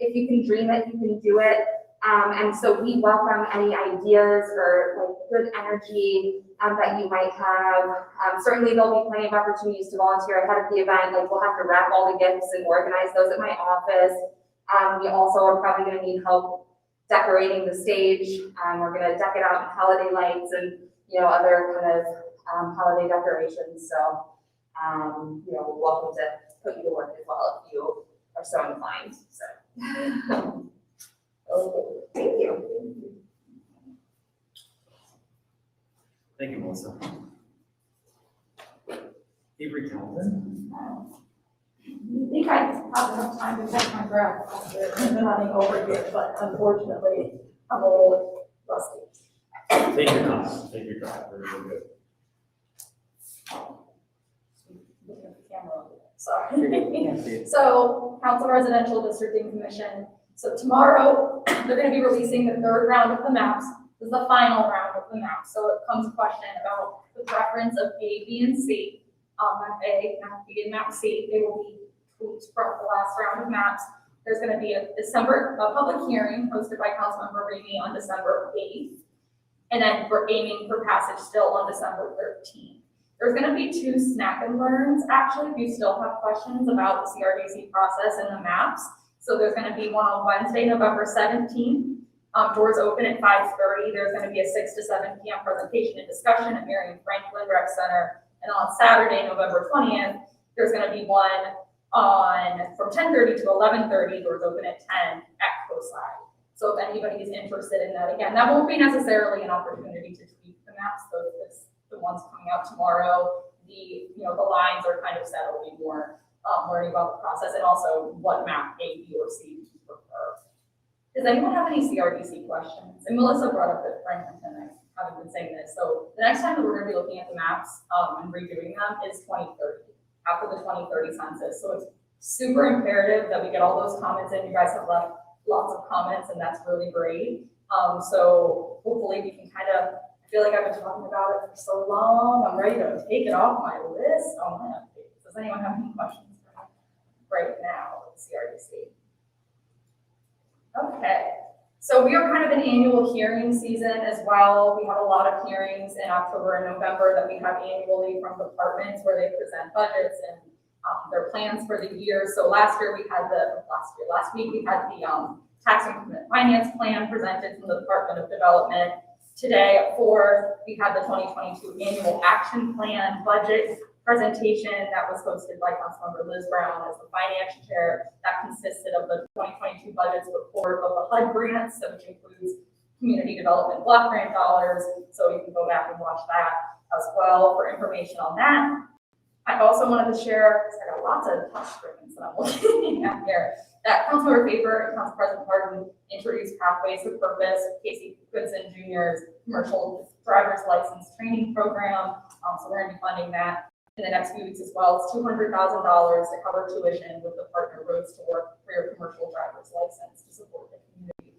if you can dream it, you can do it. And so we welcome any ideas or good energy that you might have. Certainly there'll be plenty of opportunities to volunteer ahead of the event. We'll have to wrap all the gifts and organize those at my office. We also are probably going to need help decorating the stage. We're going to deck it out in holiday lights and, other kind of holiday decorations. So, we're welcome to put you to work as well if you are so inclined. So, okay. Thank you. Thank you, Melissa. Avery Calvin. I think I have enough time to catch my breath after running over here, but unfortunately, I'm a little rusty. Take your time. Take your time. We're really good. Looking at the camera. Sorry. So, Council Residential Districting Commission. So tomorrow, they're going to be releasing the third round of the maps. This is the final round of the maps. So it comes a question about the preference of A, B, and C. Map A, map B, and map C. They will be tweaked from the last round of maps. There's going to be a public hearing hosted by Councilmember Ramey on December 8th. And then we're aiming for passage still on December 13th. There's going to be 2 snack and learns, actually, if you still have questions about the CRDC process and the maps. So there's going to be one on Wednesday, November 17th. Doors open at 5:30. There's going to be a 6 to 7 p.m. presentation and discussion at Marion Franklin Rec Center. And on Saturday, November 20th, there's going to be one from 10:30 to 11:30. Doors open at 10 at COSI. So if anybody is interested in that, again, that won't be necessarily an opportunity to tweak the maps. The ones coming out tomorrow, the lines are kind of set. It'll be more learning about the process and also what map A, B, or C you prefer. Does anyone have any CRDC questions? And Melissa brought up that Franklin, I haven't been saying this. So the next time that we're going to be looking at the maps and redoing them is 2030, after the 2030 census. So it's super imperative that we get all those comments in. You guys have left lots of comments, and that's really great. So hopefully we can kind of, I feel like I've been talking about it for so long. I'm ready to take it off my list. Oh my God. Does anyone have any questions right now with CRDC? Okay, so we are kind of an annual hearing season as well. We have a lot of hearings in October and November that we have annually from departments where they present budgets and their plans for the year. So last week we had the tax increment finance plan presented from the Department of Development. Today at 4, we had the 2022 annual action plan budget presentation that was hosted by Councilmember Liz Brown as the finance chair. That consisted of the 2022 budget's report of the HUD grants, so which includes community development block grant dollars. So you can go back and watch that as well for information on that. I also wanted to share, because I got lots of touch screens that I'm looking at here, that Councilmember Faber and Council President Harden introduced Pathways to Purpose, Casey Goodson Jr.'s commercial driver's license training program. So we're going to be funding that in the next few weeks as well. It's $200,000 to cover tuition with the partner Roads to Work for your commercial driver's license to support the community.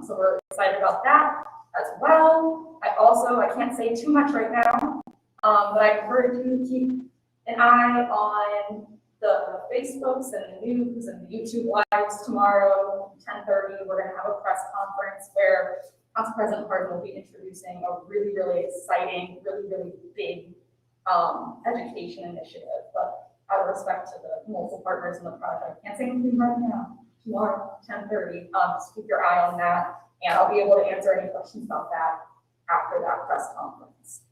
So we're excited about that as well. I can't say too much right now, but I encourage you to keep an eye on the Facebooks and the news and the YouTube lives tomorrow, 10:30. We're going to have a press conference where Council President Harden will be introducing a really, really exciting, really, really big education initiative. But out of respect to the multiple partners in the project. Can't say anything right now, tomorrow, 10:30, just keep your eye on that, and I'll be able to answer any questions about that after that press conference.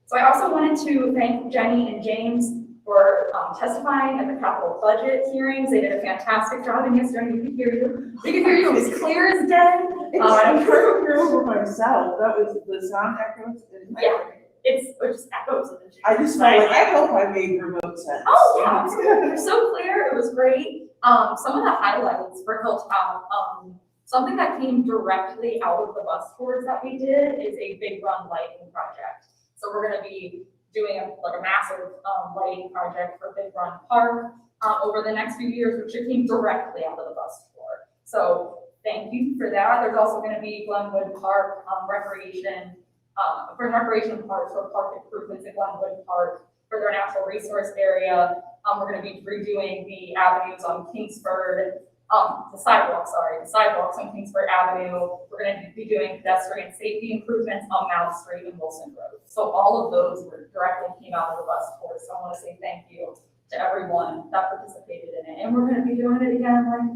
So I also wanted to thank Jenny and James for testifying at the capital budget hearings. They did a fantastic job, and yes, Jenny, we could hear you. We could hear you as clear as day. I'm trying to hear over myself, that was the sound echoes. Yeah. It just echoes in the. I just felt like, I hope I made remote sense. Oh, yeah, absolutely. They're so clear. It was great. Some of the highlights for Hilltop, something that came directly out of the bus tours that we did is a big run lighting project. So we're gonna be doing a massive lighting project for Big Run Park over the next few years, which came directly out of the bus tour. So thank you for that. There's also gonna be Glenwood Park recreation, for recreation parks or park improvements at Glenwood Park for their natural resource area. We're gonna be redoing the avenues on Kingsford, the sidewalks on Kingsford Avenue. We're gonna be doing pedestrian safety improvements on Mount Street and Wilson Road. So all of those were directly came out of the bus tour. So I wanna say thank you to everyone that participated in it. And we're gonna be doing it again, like,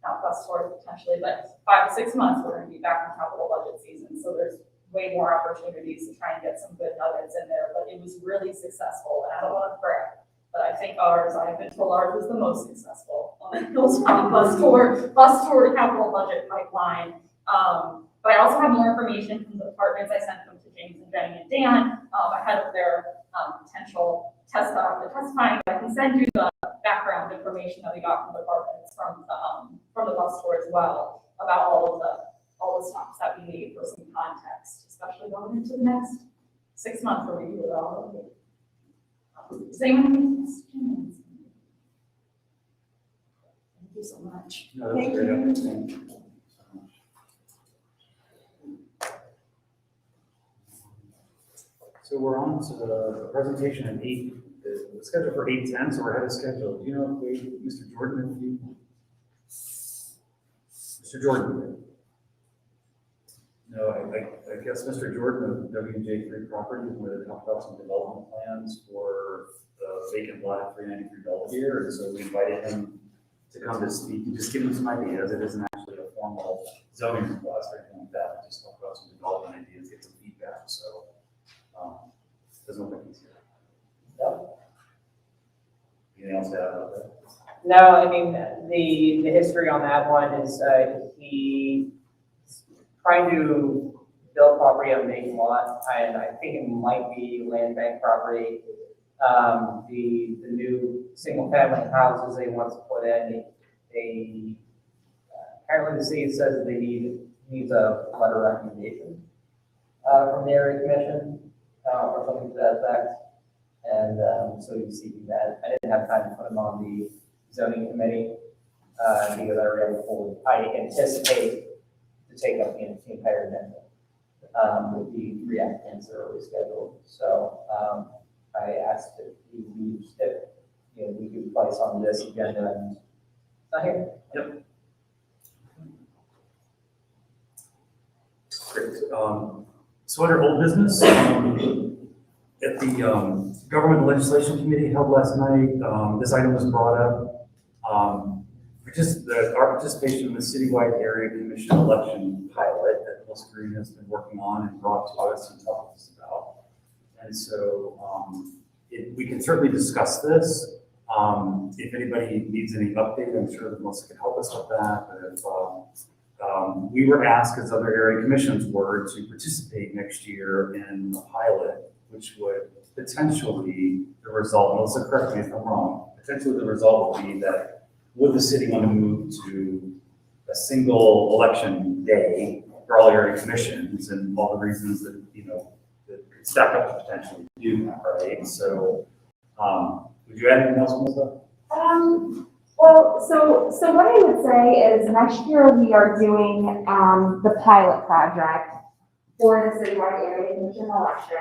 not bus tour potentially, but 5 to 6 months, we're gonna be back in capital budget season. So there's way more opportunities to try and get some good nuggets in there, but it was really successful, and I don't want to brag, but I think I've been told ours was the most successful on the Hilltop bus tour capital budget pipeline. But I also have more information from the departments. I sent them to James and Jenny and Dan ahead of their potential testifying. I can send you the background information that we got from the departments from the bus tour as well about all the stops that we need for some context, especially going into the next 6 months where we do it all over. Does anyone have any questions? Thank you so much. No, that's great. Thank you. So we're on to the presentation at 8, the schedule for 8:10, so we're ahead of schedule. Do you know if Mr. Jordan, Mr. Jordan? No, I guess Mr. Jordan of WJ3 Properties wanted to talk about some development plans for the vacant lot at 393 Belvedere, and so we invited him to come to speak and just give him some ideas. It isn't actually a formal zoning request or anything like that, just talk about some development ideas, get some feedback, so, doesn't look like he's here. Yep. Anything else to add about that? No, I mean, the history on that one is, he trying to build property on a vacant lot, and I think it might be land bank property. The new single family houses they want to put in, they apparently the city says that they needs a letter of recommendation from the area commission or something to that effect. And so he's seeking that. I didn't have time to put him on the zoning committee because I already pulled. I anticipate to take up the entire agenda with the 3 applicants that are already scheduled. So I asked if we could place on this agenda and it's not here. Yep. Great. So under old business, at the Government and Legislation Committee held last night, this item was brought up. Our participation in the citywide area commission election pilot that Melissa Green has been working on and brought to us and talked to us about. And so we can certainly discuss this. If anybody needs any update, I'm sure that Melissa can help us with that. But if we were asked, as other area commissions were, to participate next year in a pilot, which would potentially, the result, Melissa, correct me if I'm wrong, potentially the result would be that would the city want to move to a single election day for all area commissions and all the reasons that, that could stack up to potentially do that, right? So, would you add anything else, Melissa? Well, so what I would say is next year we are doing the pilot project for the citywide area commission election.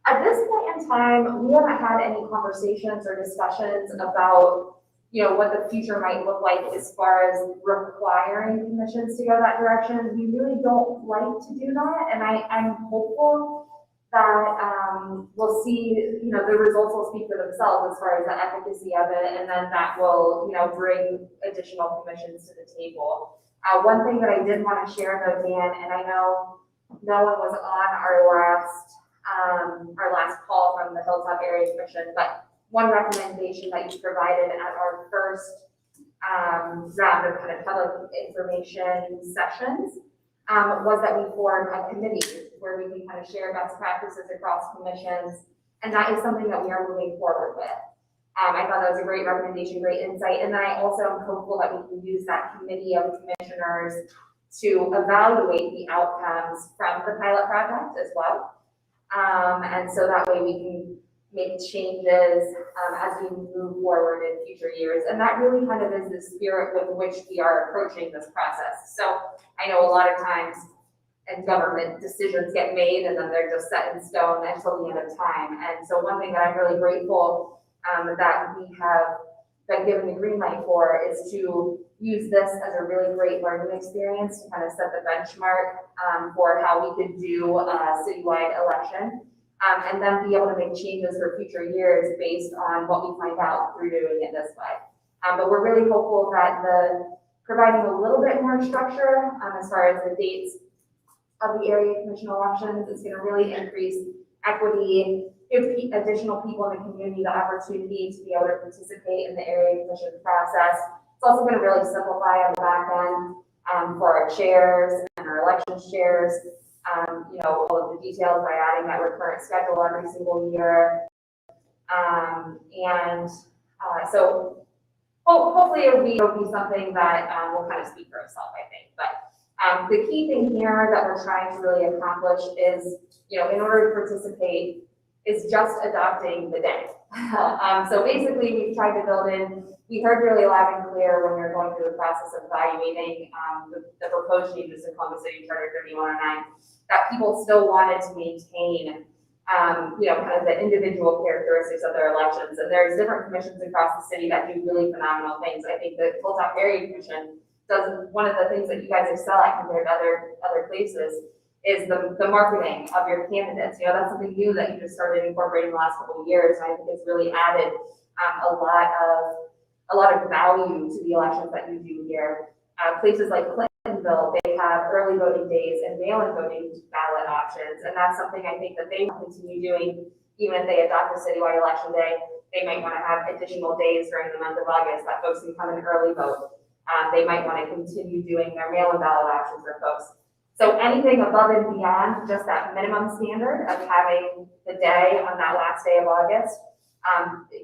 At this point in time, we haven't had any conversations or discussions about, what the future might look like as far as requiring commissions to go that direction. We really don't like to do that, and I'm hopeful that, we'll see, you know, the results will speak for themselves as far as the efficacy of it, and then that will, you know, bring additional commissions to the table. One thing that I did want to share though, Dan, and I know no one was on our last call from the Hilltop Area Commission, but one recommendation that you provided at our first round of kind of public information sessions was that we form a committee where we can kind of share best practices across commissions, and that is something that we are moving forward with. I thought that was a great recommendation, great insight, and then I also am hopeful that we can use that committee of commissioners to evaluate the outcomes from the pilot project as well. And so that way we can make changes as we move forward in future years. And that really kind of is the spirit with which we are approaching this process. So I know a lot of times in government decisions get made and then they're just set in stone until the end of time. And so one thing that I'm really grateful that we have been given the green light for is to use this as a really great learning experience to kind of set the benchmark for how we could do a citywide election. And then be able to make changes for future years based on what we find out through doing it this way. But we're really hopeful that providing a little bit more structure as far as the dates of the area commission elections is going to really increase equity, give additional people in the community the opportunity to be able to participate in the area commission process. It's also going to really simplify on the back end for our chairs and our election chairs. You know, all of the details by adding that recurrent schedule every single year. So hopefully it'll be something that will kind of speak for itself, I think. But the key thing here that we're trying to really accomplish is, you know, in order to participate, is just adopting the day. So basically we've tried to build in, we heard really loud and clear when we were going through the process of evaluating the proposed changes in Columbus City Charter 3109, that people still wanted to maintain, you know, kind of the individual characteristics of their elections. And there's different commissions across the city that do really phenomenal things. I think the Hilltop Area Commission does one of the things that you guys excel at compared to other places is the marketing of your candidates. You know, that's something new that you just started incorporating the last couple of years. And I think it's really added a lot of value to the elections that you do here. Places like Clintonville, they have early voting days and mail-in voting ballot options, and that's something I think that they will continue doing even if they adopt a citywide election day. They might want to have additional days during the month of August that folks can come and early vote. They might want to continue doing their mail-in ballot options for folks. So anything above and beyond just that minimum standard of having the day on that last day of August,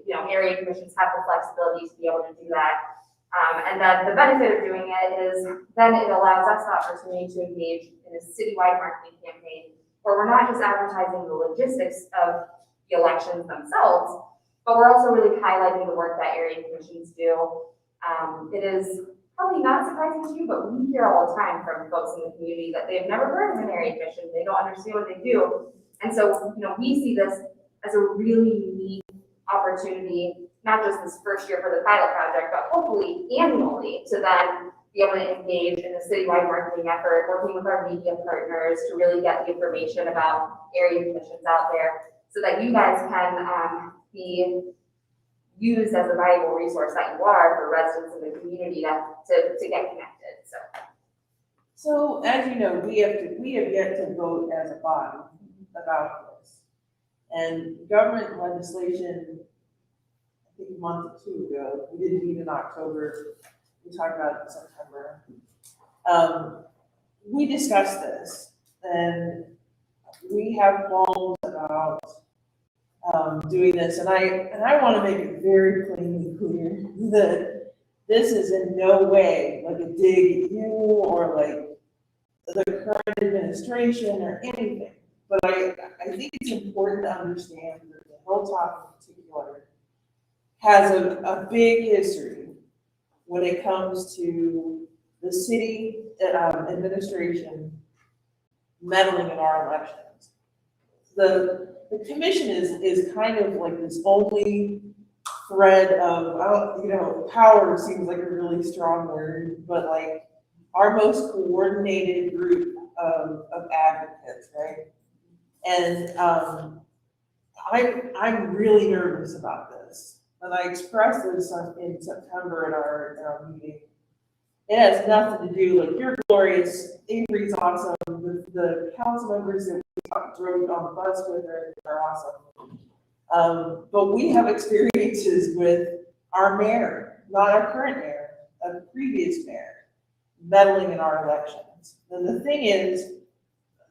you know, area commissions have the flexibility to be able to do that. And then the benefit of doing it is then it allows us the opportunity to engage in a citywide marketing campaign where we're not just advertising the logistics of the elections themselves, but we're also really highlighting the work that area commissions do. It is probably not surprising to you, but we hear all the time from folks in the community that they've never heard of an area commission. They don't understand what they do. And so, you know, we see this as a really unique opportunity, not just this first year for the pilot project, but hopefully annually to then be able to engage in a citywide marketing effort, working with our media partners to really get the information about area commissions out there so that you guys can be used as a valuable resource that you are for residents in the community to get connected. So as you know, we have yet to vote as a body about this. And government legislation, I think a month or two ago, we didn't meet in October, we talked about it in September. We discussed this, and we have qualms about doing this, and I want to make it very plainly clear that this is in no way like a dig at you or like the current administration or anything. But I think it's important to understand that the Hilltop in particular has a big history when it comes to the city administration meddling in our elections. The commission is kind of like this only thread of, you know, power seems like a really strong word, but like our most coordinated group of advocates, right? And, I'm really nervous about this. And I expressed this in September at our meeting. It has nothing to do, like, you're glorious, Avery's awesome, the council members that we drove on the bus with are awesome. But we have experiences with our mayor, not our current mayor, a previous mayor, meddling in our elections. And the thing is,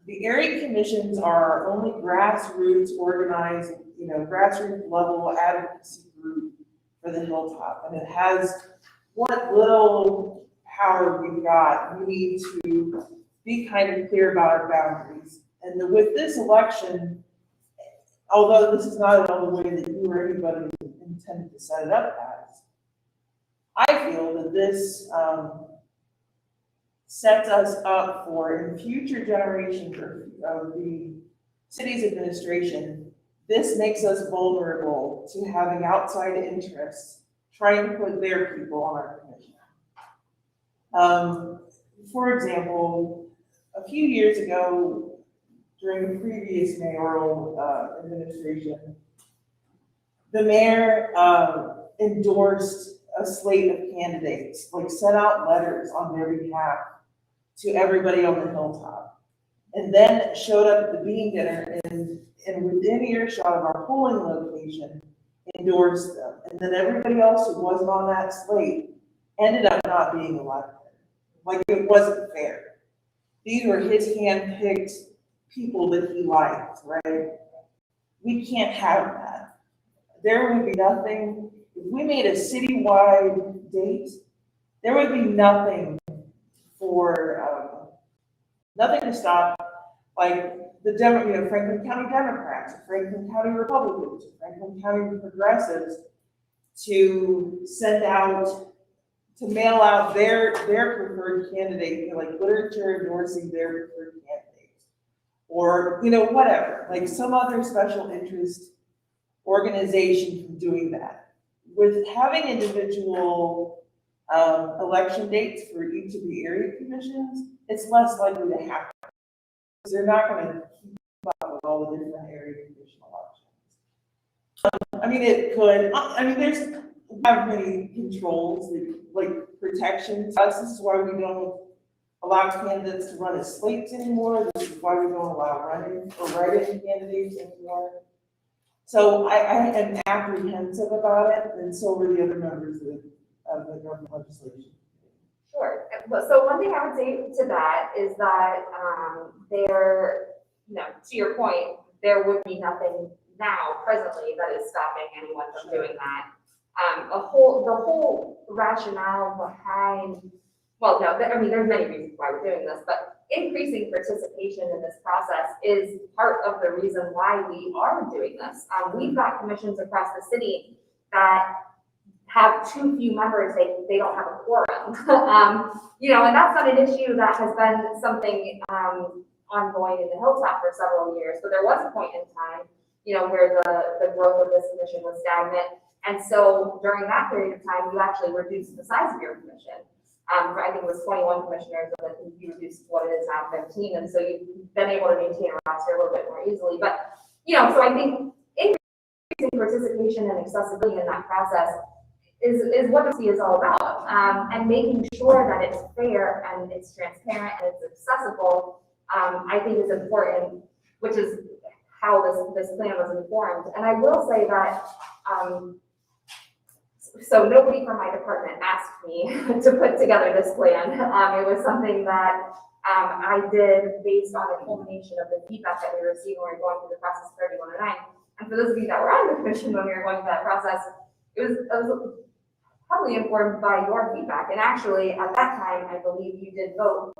the area commissions are only grassroots organized, grassroots level advocacy group for the Hilltop. And it has what little power we've got. We need to be kind of clear about our boundaries. And with this election, although this is not at all the way that you or anybody intended to set it up as, I feel that this sets us up for, in future generations of the city's administration, this makes us vulnerable to having outside interests trying to put their people on our commission. For example, a few years ago, during the previous mayoral administration, the mayor endorsed a slate of candidates, like sent out letters on their behalf to everybody on the Hilltop, and then showed up at the bean dinner and within earshot of our polling location, endorsed them. And then everybody else who wasn't on that slate ended up not being elected. Like, it wasn't fair. These were his hand-picked people that he liked, right? We can't have that. There would be nothing, if we made a citywide date, there would be nothing nothing to stop, like, Franklin County Democrats, Franklin County Republicans, Franklin County Progressives to send out, to mail out their preferred candidate, like literature endorsing their preferred candidate. Or, whatever, like some other special interest organization from doing that. With having individual election dates for each of the area commissions, it's less likely to happen. Because they're not going to keep up with all the different area commission elections. It could, there's not many controls, like protections. This is why we don't allow candidates to run as slates anymore. This is why we don't allow running or write-in candidates anymore. So I am apprehensive about it, and so were the other members of the government legislation. Sure. So one thing I would say to that is that to your point, there would be nothing now presently that is stopping anyone from doing that. The whole rationale behind, there's many reasons why we're doing this, but increasing participation in this process is part of the reason why we are doing this. We've got commissions across the city that have too few members, they don't have a quorum. And that's not an issue that has been something ongoing in the Hilltop for several years, but there was a point in time, where the growth of this commission was stagnant. And so during that period of time, you actually reduced the size of your commission. I think it was 21 commissioners, and I think you reduced what it is now 15. And so you've been able to maintain a roster a little bit more easily. But, so I think increasing participation and accessibility in that process is what the is all about, and making sure that it's fair and it's transparent and it's accessible, I think is important, which is how this plan was informed. And I will say that, so nobody from my department asked me to put together this plan. It was something that I did based on a culmination of the feedback that we received when we were going through the process of 3109. And for those of you that were on the commission when we were going through that process, it was probably informed by your feedback. And actually, at that time, I believe you did vote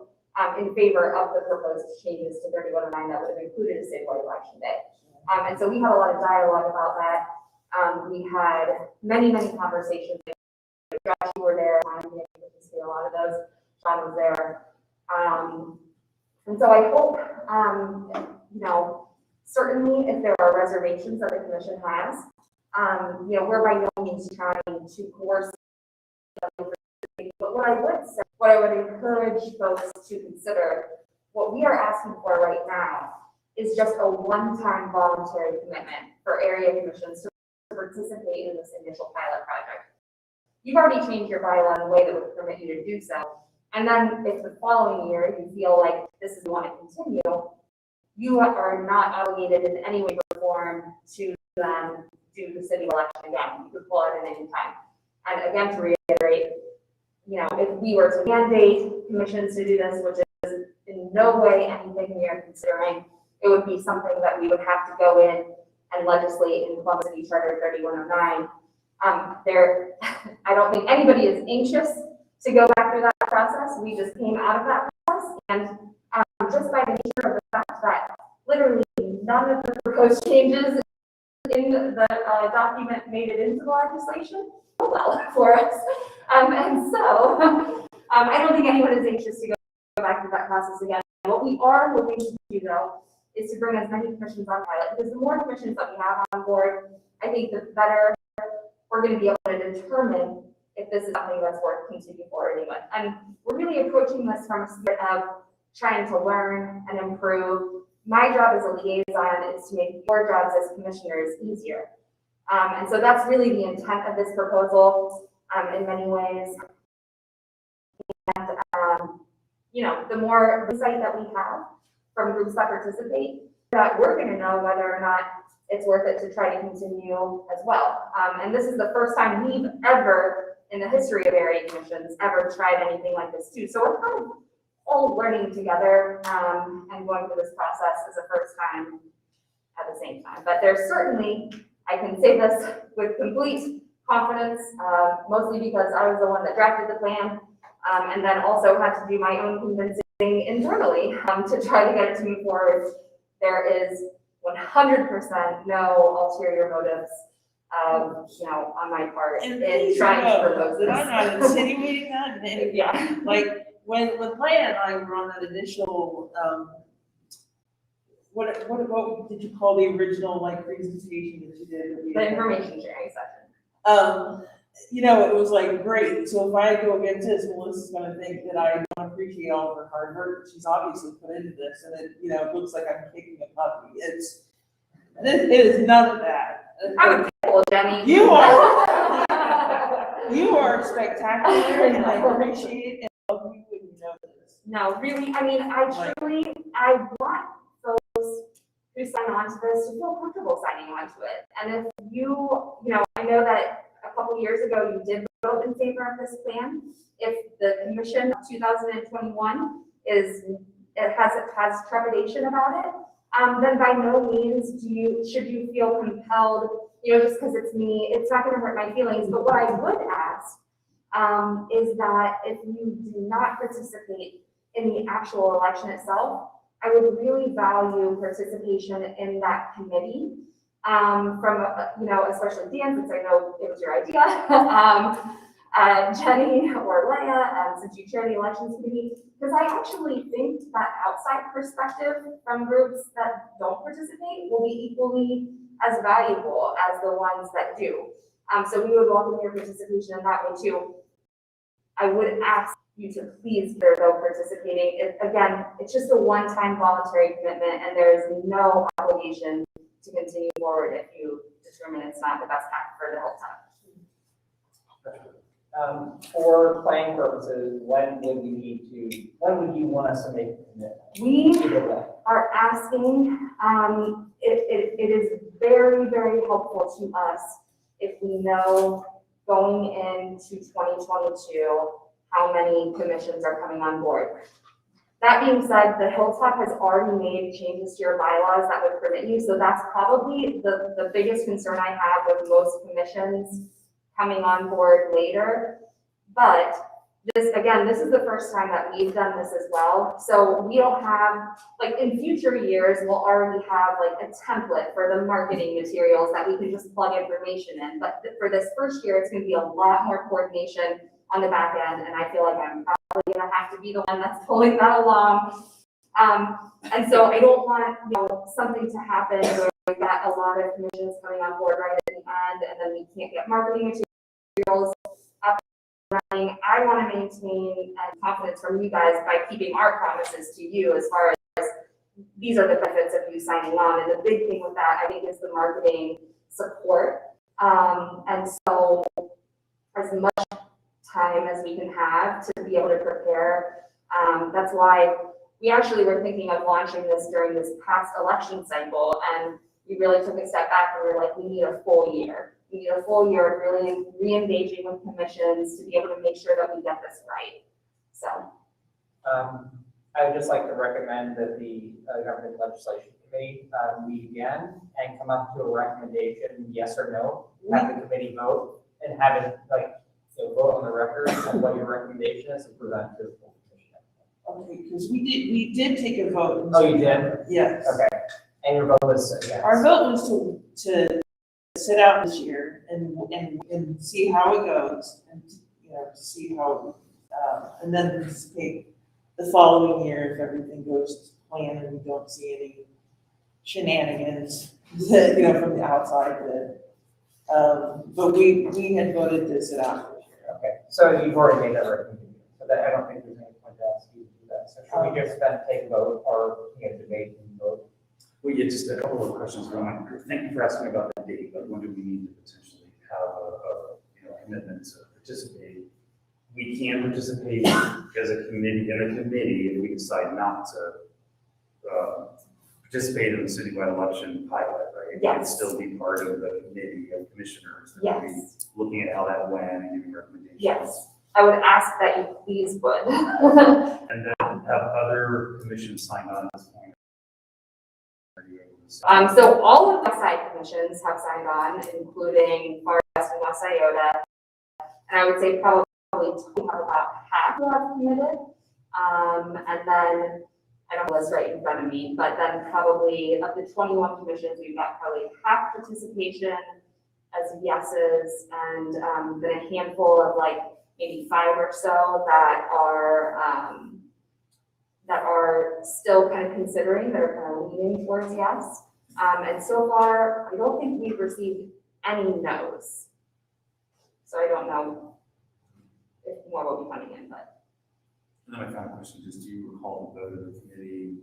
in favor of the proposed changes to 3109 that would have included a statewide election day. And so we had a lot of dialogue about that. We had many, many conversations. Josh, you were there. I didn't participate in a lot of those. Sean was there. And so I hope, certainly if there are reservations that the commission has, we're by no means trying to coerce. But what I would encourage folks to consider, what we are asking for right now is just a one-time voluntary commitment for area commissions to participate in this initial pilot project. You've already changed your bylaw in a way that would permit you to do so. And then if the following year you feel like this is want to continue, you are not obligated in any way or form to then do the city election again. You could pull out at any time. And again, to reiterate, you know, if we were to mandate commissions to do this, which is in no way anything we are considering, it would be something that we would have to go in and legislate in Columbus City Charter 3109. I don't think anybody is anxious to go back through that process. We just came out of that process, and just by the nature of the fact that literally none of the proposed changes in the document made it into the legislation, well for us. And so I don't think anyone is anxious to go back through that process again. What we are looking to do, though, is to bring as many commissions on pilot, because the more commissions that we have on board, I think the better we're going to be able to determine if this is something that's worth continuing forward with. And we're really approaching this from a spirit of trying to learn and improve. My job as a liaison is to make your jobs as commissioners easier. And so that's really the intent of this proposal in many ways. And, you know, the more insight that we have from groups that participate, that we're going to know whether or not it's worth it to try to continue as well. And this is the first time we've ever, in the history of area commissions, ever tried anything like this too. So we're kind of all learning together and going through this process as a first time at the same time. But there's certainly, I can say this with complete confidence, mostly because I was the one that drafted the plan, and then also had to do my own convincing internally to try to get it to move forward. There is 100% no ulterior motives, you know, on my part And in trying to propose this. I'm not insinuating that in any way. Yeah. Like, when Leah and I were on that initial, what did you call the original, like, presentation that you did? That we The had? information sharing session. You know, it was like, great, so if I go against this, Melissa's gonna think that I don't appreciate all of her hard work that she's obviously put into this, and it, you know, it looks like I'm kicking a puppy. It is none of that. I'm a people, Jenny. You are. You are spectacular, and I appreciate and love you, and you know this. No, really, I mean, I want those who sign on to this to feel comfortable signing on to it. And if you know, I know that a couple years ago, you did vote in favor of this plan. If the commission of 2021 has trepidation about it, then by no means should you feel compelled, you know, just because it's me, it's not going to hurt my feelings. But what I would ask is that if you do not participate in the actual election itself, I would really value participation in that committee from, you know, especially Dan, since I know it was your idea, Jenny or Leah, since you chair the elections committee, because I actually think that outside perspective from groups that don't participate will be equally as valuable as the ones that do. So we would welcome your participation in that way too. I would ask you to please go participating. Again, it's just a one-time voluntary commitment, and there is no obligation to continue forward if you determine it's not the best path for the Hilltop. For planning purposes, when would you want us to make a commitment? We Either way. are asking, it is very, very helpful to us if we know going into 2022 how many commissions are coming on board. That being said, the Hilltop has already made changes to your bylaws that would permit you, so that's probably the biggest concern I have with most commissions coming on board later. But this is the first time that we've done this as well. So we don't have, like, in future years, we'll already have like a template for the marketing materials that we can just plug information in. But for this first year, it's gonna be a lot more coordination on the back end, and I feel like I'm probably gonna have to be the one that's pulling that along. And so I don't want, you know, something to happen where we've got a lot of commissions coming on board right at the end, and then we can't get marketing materials up and running. I want to maintain confidence from you guys by keeping our promises to you as far as these are the benefits of you signing on. And the big thing with that, I think, is the marketing support. And so as much time as we can have to be able to prepare. That's why we actually were thinking of launching this during this past election cycle, and we really took a step back and we were like, we need a full year. We need a full year of really re-engaging with commissions to be able to make sure that we get this right. So. I would just like to recommend that the Government Legislation Committee meet again and come up to a recommendation, yes or no, have the committee vote, and have it vote on the record on what your recommendation is and present to the full commission. Okay, because we did take a vote. Oh, you did? Yes. Okay. And your vote was yes. Our vote was to sit out this year and see how it goes, and to see how, and then participate the following year if everything goes to plan and we don't see any shenanigans that, from the outside that, but we had voted to sit out this year. Okay, so you've already made that recommendation, so that I don't think there's any point to ask you to do that. So should we just then take a vote or debate and vote? We get just a couple of questions going on. Thank you for asking about the date, but when do we need to potentially have a commitment to participate? We can participate as a committee, if we decide not to participate in the citywide election pilot, right? Yes. It'd still be part of the committee of commissioners that would be Yes. looking at how that went and giving recommendations. Yes, I would ask that you please would. And then have other commissions sign on at this point. Are you able to say? So all of the side commissions have signed on, including Far West and West Iota. And I would say probably we have about half who have committed. And then, I don't have the list right in front of me, but then probably of the 21 commissions, we've got probably half participation as yeses, and then a handful of maybe 5 or so that are still kind of considering, that are kind of leaning towards yes. And so far, I don't think we've received any no's. So I don't know if more will be coming in, but. And then my final question is, do you recall the vote of the committee,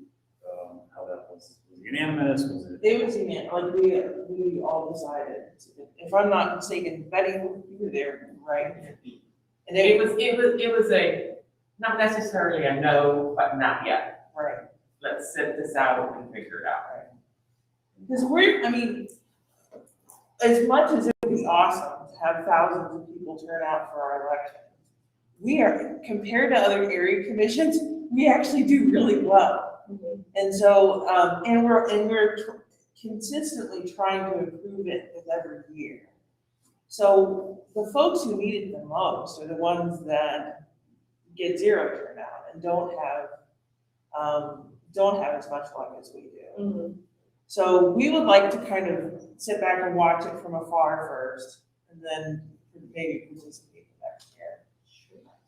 how that was unanimous? Was it? It was unanimous, we all decided, if I'm not mistaken, Betty, you were there, right? And It was a, not necessarily a no, but not yet. right. Let's sit this out and figure it out. Because as much as it would be awesome to have thousands of people turn out for our election, we are, compared to other area commissions, we actually do really well. Mm-hmm. And so, and we're consistently trying to improve it with every year. So the folks who need it the most are the ones that get zero turnout and don't have as much luck as we do. Mm-hmm. So we would like to kind of sit back and watch it from afar first, and then maybe participate next year.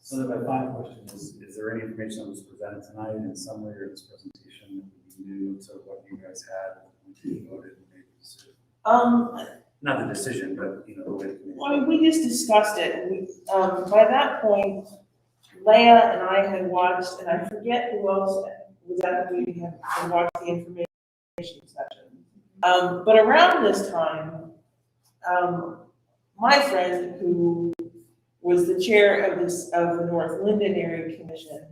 So then my final question is there any information that was presented tonight in summary or this presentation that would be new to what you guys had when you voted and made the decision? Not the decision, but the way the committee. Well, we just discussed it, and we, by that point, Leah and I had watched, and I forget who else was at the meeting, had watched the information session. But around this time, my friend who was the chair of the North Linden Area Commission,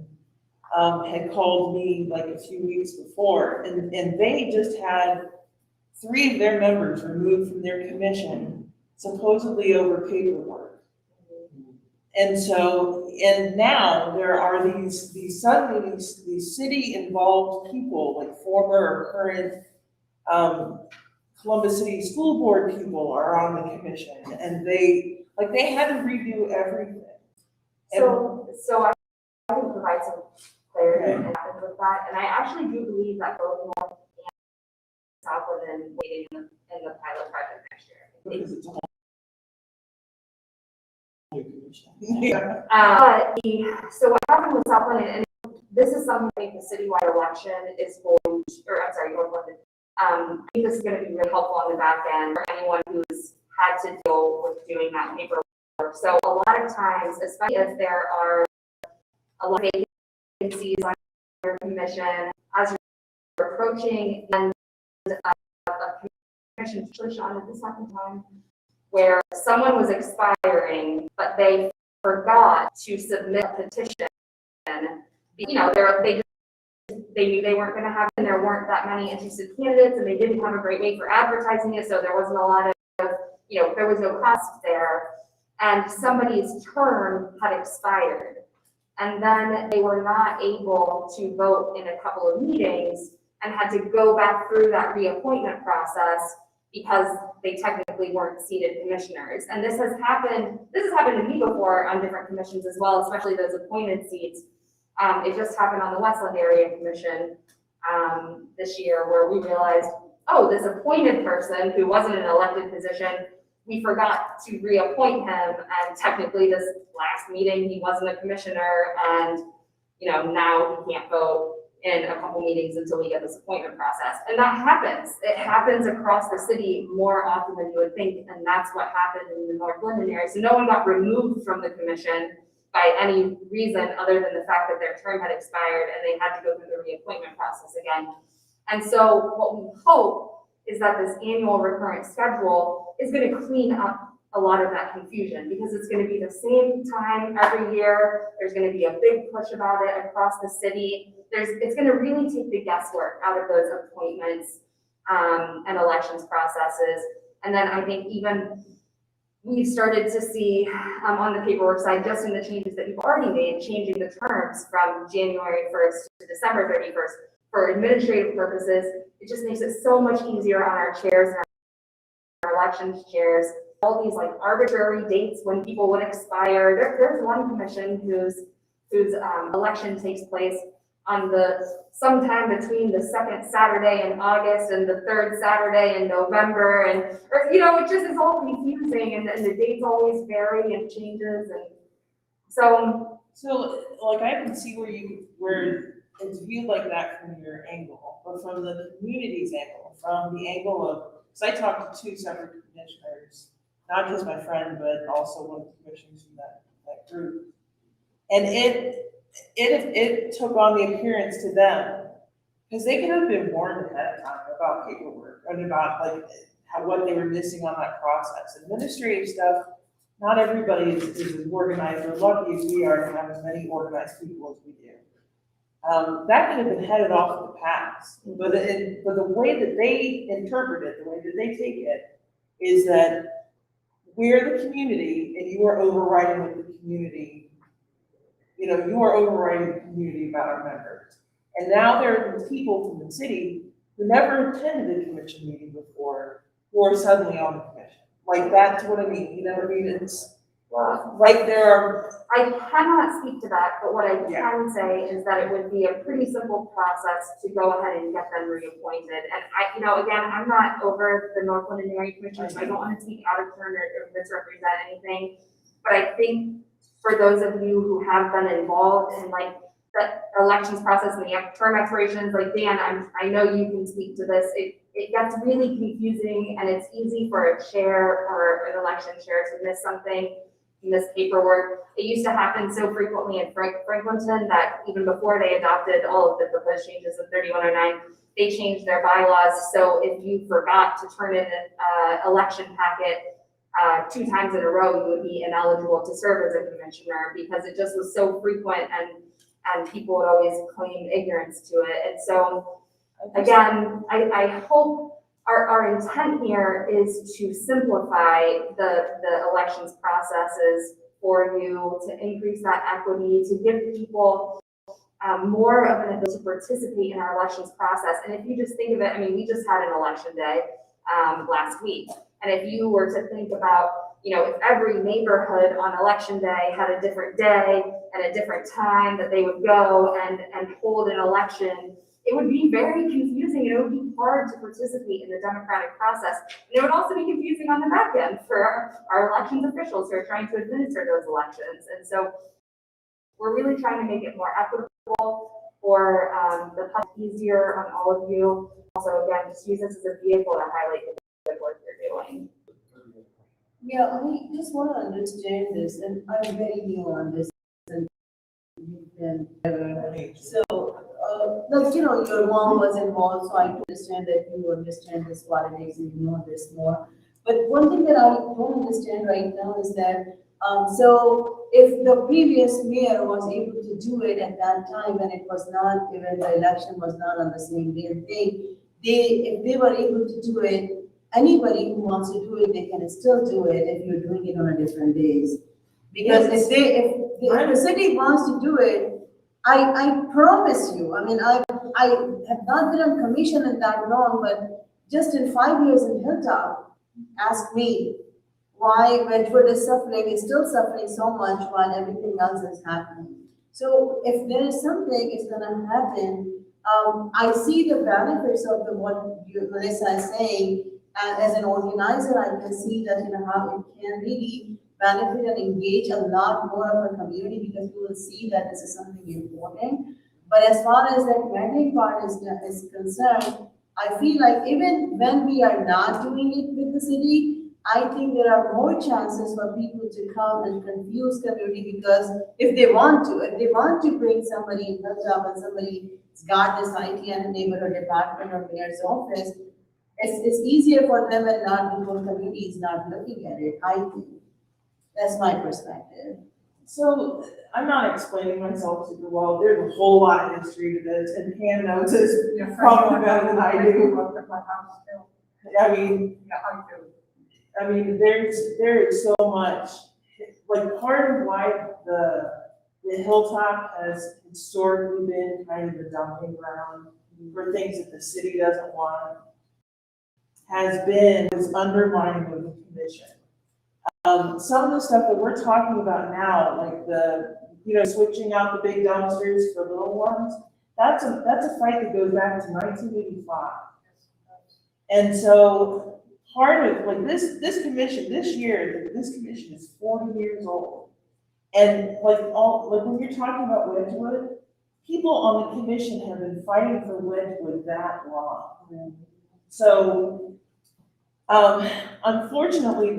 had called me like a few weeks before, and they just had 3 of their members removed from their commission, supposedly over paperwork. And so, and now there are these city involved people, like former or current Columbus City School Board people are on the commission, and they had to redo everything. So I can provide some clarity and happened with that, and I actually do believe that both North and South Linden waiting in the pilot project next year. Because it's a whole new commission. Yeah. So what happened with South Linden, and this is something I think the citywide election is going, or I'm sorry, North Linden. I think this is going to be really helpful on the back end for anyone who's had to deal with doing that paperwork. So a lot of times, especially if there are a lot of vacancies on your commission, as approaching and a commission, Sean, at this second time, where someone was expiring, but they forgot to submit a petition. You know, they knew they weren't gonna have, and there weren't that many interested candidates, and they didn't have a great way for advertising it, so there wasn't a lot of, you know, there was no cost there. And somebody's term had expired. And then they were not able to vote in a couple of meetings and had to go back through that reappointment process because they technically weren't seated commissioners. And this has happened to me before on different commissions as well, especially those appointed seats. It just happened on the Westland Area Commission this year, where we realized, oh, this appointed person who wasn't an elected position, we forgot to reappoint him, and technically this last meeting, he wasn't a commissioner, and, you know, now he can't vote in a couple meetings until we get this appointment process. And that happens. It happens across the city more often than you would think, and that's what happened in the North London area. So no one got removed from the commission by any reason other than the fact that their term had expired and they had to go through the reappointment process again. And so what we hope is that this annual recurrent schedule is going to clean up a lot of that confusion, because it's going to be the same time every year. There's going to be a big push about it across the city. It's going to really take the guesswork out of those appointments and elections processes. And then I think even we've started to see on the paperwork side, just in the changes that you've already made, changing the terms from January 1st to December 31st for administrative purposes. It just makes it so much easier on our chairs and our elections chairs. All these like arbitrary dates when people would expire. There's one commission whose election takes place on sometime between the second Saturday in August and the third Saturday in November, or you know, it just is all confusing, and the dates always vary and changes, and so like I can see where it's viewed like that from your angle, but from the community's angle, from the angle of, because I talked to two separate commissioners, not just my friend, but also one of the commissioners from that group, and it took on the appearance to them, because they could have been warned ahead of time about paperwork and about like what they were missing on that process. Administrative stuff, not everybody is as organized or lucky as we are to have as many organized people as we do. That could have been headed off in the past, but the way that they interpret it, the way that they take it, is that we're the community and you are overriding with the community. You know, you are overriding the community about our members. And now there are people from the city who never attended a commission meeting before, who are suddenly on the commission. Like, that's what I mean, you know what I mean? It's like I cannot speak to that, but what I can say is that it would be a pretty simple process to go ahead and get them reappointed. And you know, again, I'm not over the North London Area Commission, so I don't want to speak out of turn or misrepresent anything. But I think for those of you who have been involved in like the elections process and the term expirations, like Dan, I know you can speak to this. It gets really confusing, and it's easy for a chair or an election chair to miss something, miss paperwork. It used to happen so frequently in Franklinton that even before they adopted all of the proposed changes in 3109, they changed their bylaws. So if you forgot to turn in an election packet 2 times in a row, you would be ineligible to serve as a commissioner, because it just was so frequent, and people would always claim ignorance to it. And so again, I hope our intent here is to simplify the elections processes for you, to increase that equity, to give people more of an ability to participate in our elections process. And if you just think of it, I mean, we just had an election day last week. And if you were to think about, you know, if every neighborhood on election day had a different day and a different time that they would go and hold an election, it would be very confusing, and it would be hard to participate in the democratic process. And it would also be confusing on the back end for our elections officials who are trying to administer those elections. And so we're really trying to make it more equitable for the public, easier on all of you. Also, again, just use this as a vehicle to highlight the good work you're doing. Yeah, I just want to understand this, and I'm very new on this. And so like, you know, your mom was involved, so I understand that you understand this politics and you know this more. But one thing that I don't understand right now is that, so if the previous mayor was able to do it at that time when it was not, even the election was not on the same day and thing, if they were able to do it, anybody who wants to do it, they can still do it if you're doing it on a different days. Because if the city wants to do it, I promise you, I mean, I have not been on commission in that long, but just in 5 years in Hilltop, ask me why Wedgewood is still suffering so much while everything else is happening. So if there is something is gonna happen, I see the benefits of what Melissa is saying, and as an organizer, I can see that, you know, how it can really benefit and engage a lot more of a community, because you will see that this is something important. But as far as the academic part is concerned, I feel like even when we are not doing it with the city, I think there are more chances for people to come and confuse community, because if they want to bring somebody in Hilltop and somebody's got this IT and neighborhood department or mayor's office, it's easier for them and not the whole community is not looking at it, I think. That's my perspective. So I'm not explaining myself super well. There's a whole lot of history to this, and Pam knows this probably better than I do. I mean, there is so much, like, part of why the Hilltop has historically been kind of a dumping ground for things that the city doesn't want has been this undermining of the commission. Some of the stuff that we're talking about now, like switching out the big dumpsters for little ones, that's a fight that goes back to 1985. And so part of, like, this commission, this year, this commission is 40 years old. And like when you're talking about Wedgewood, people on the commission have been fighting for Wedgewood that long. So, unfortunately,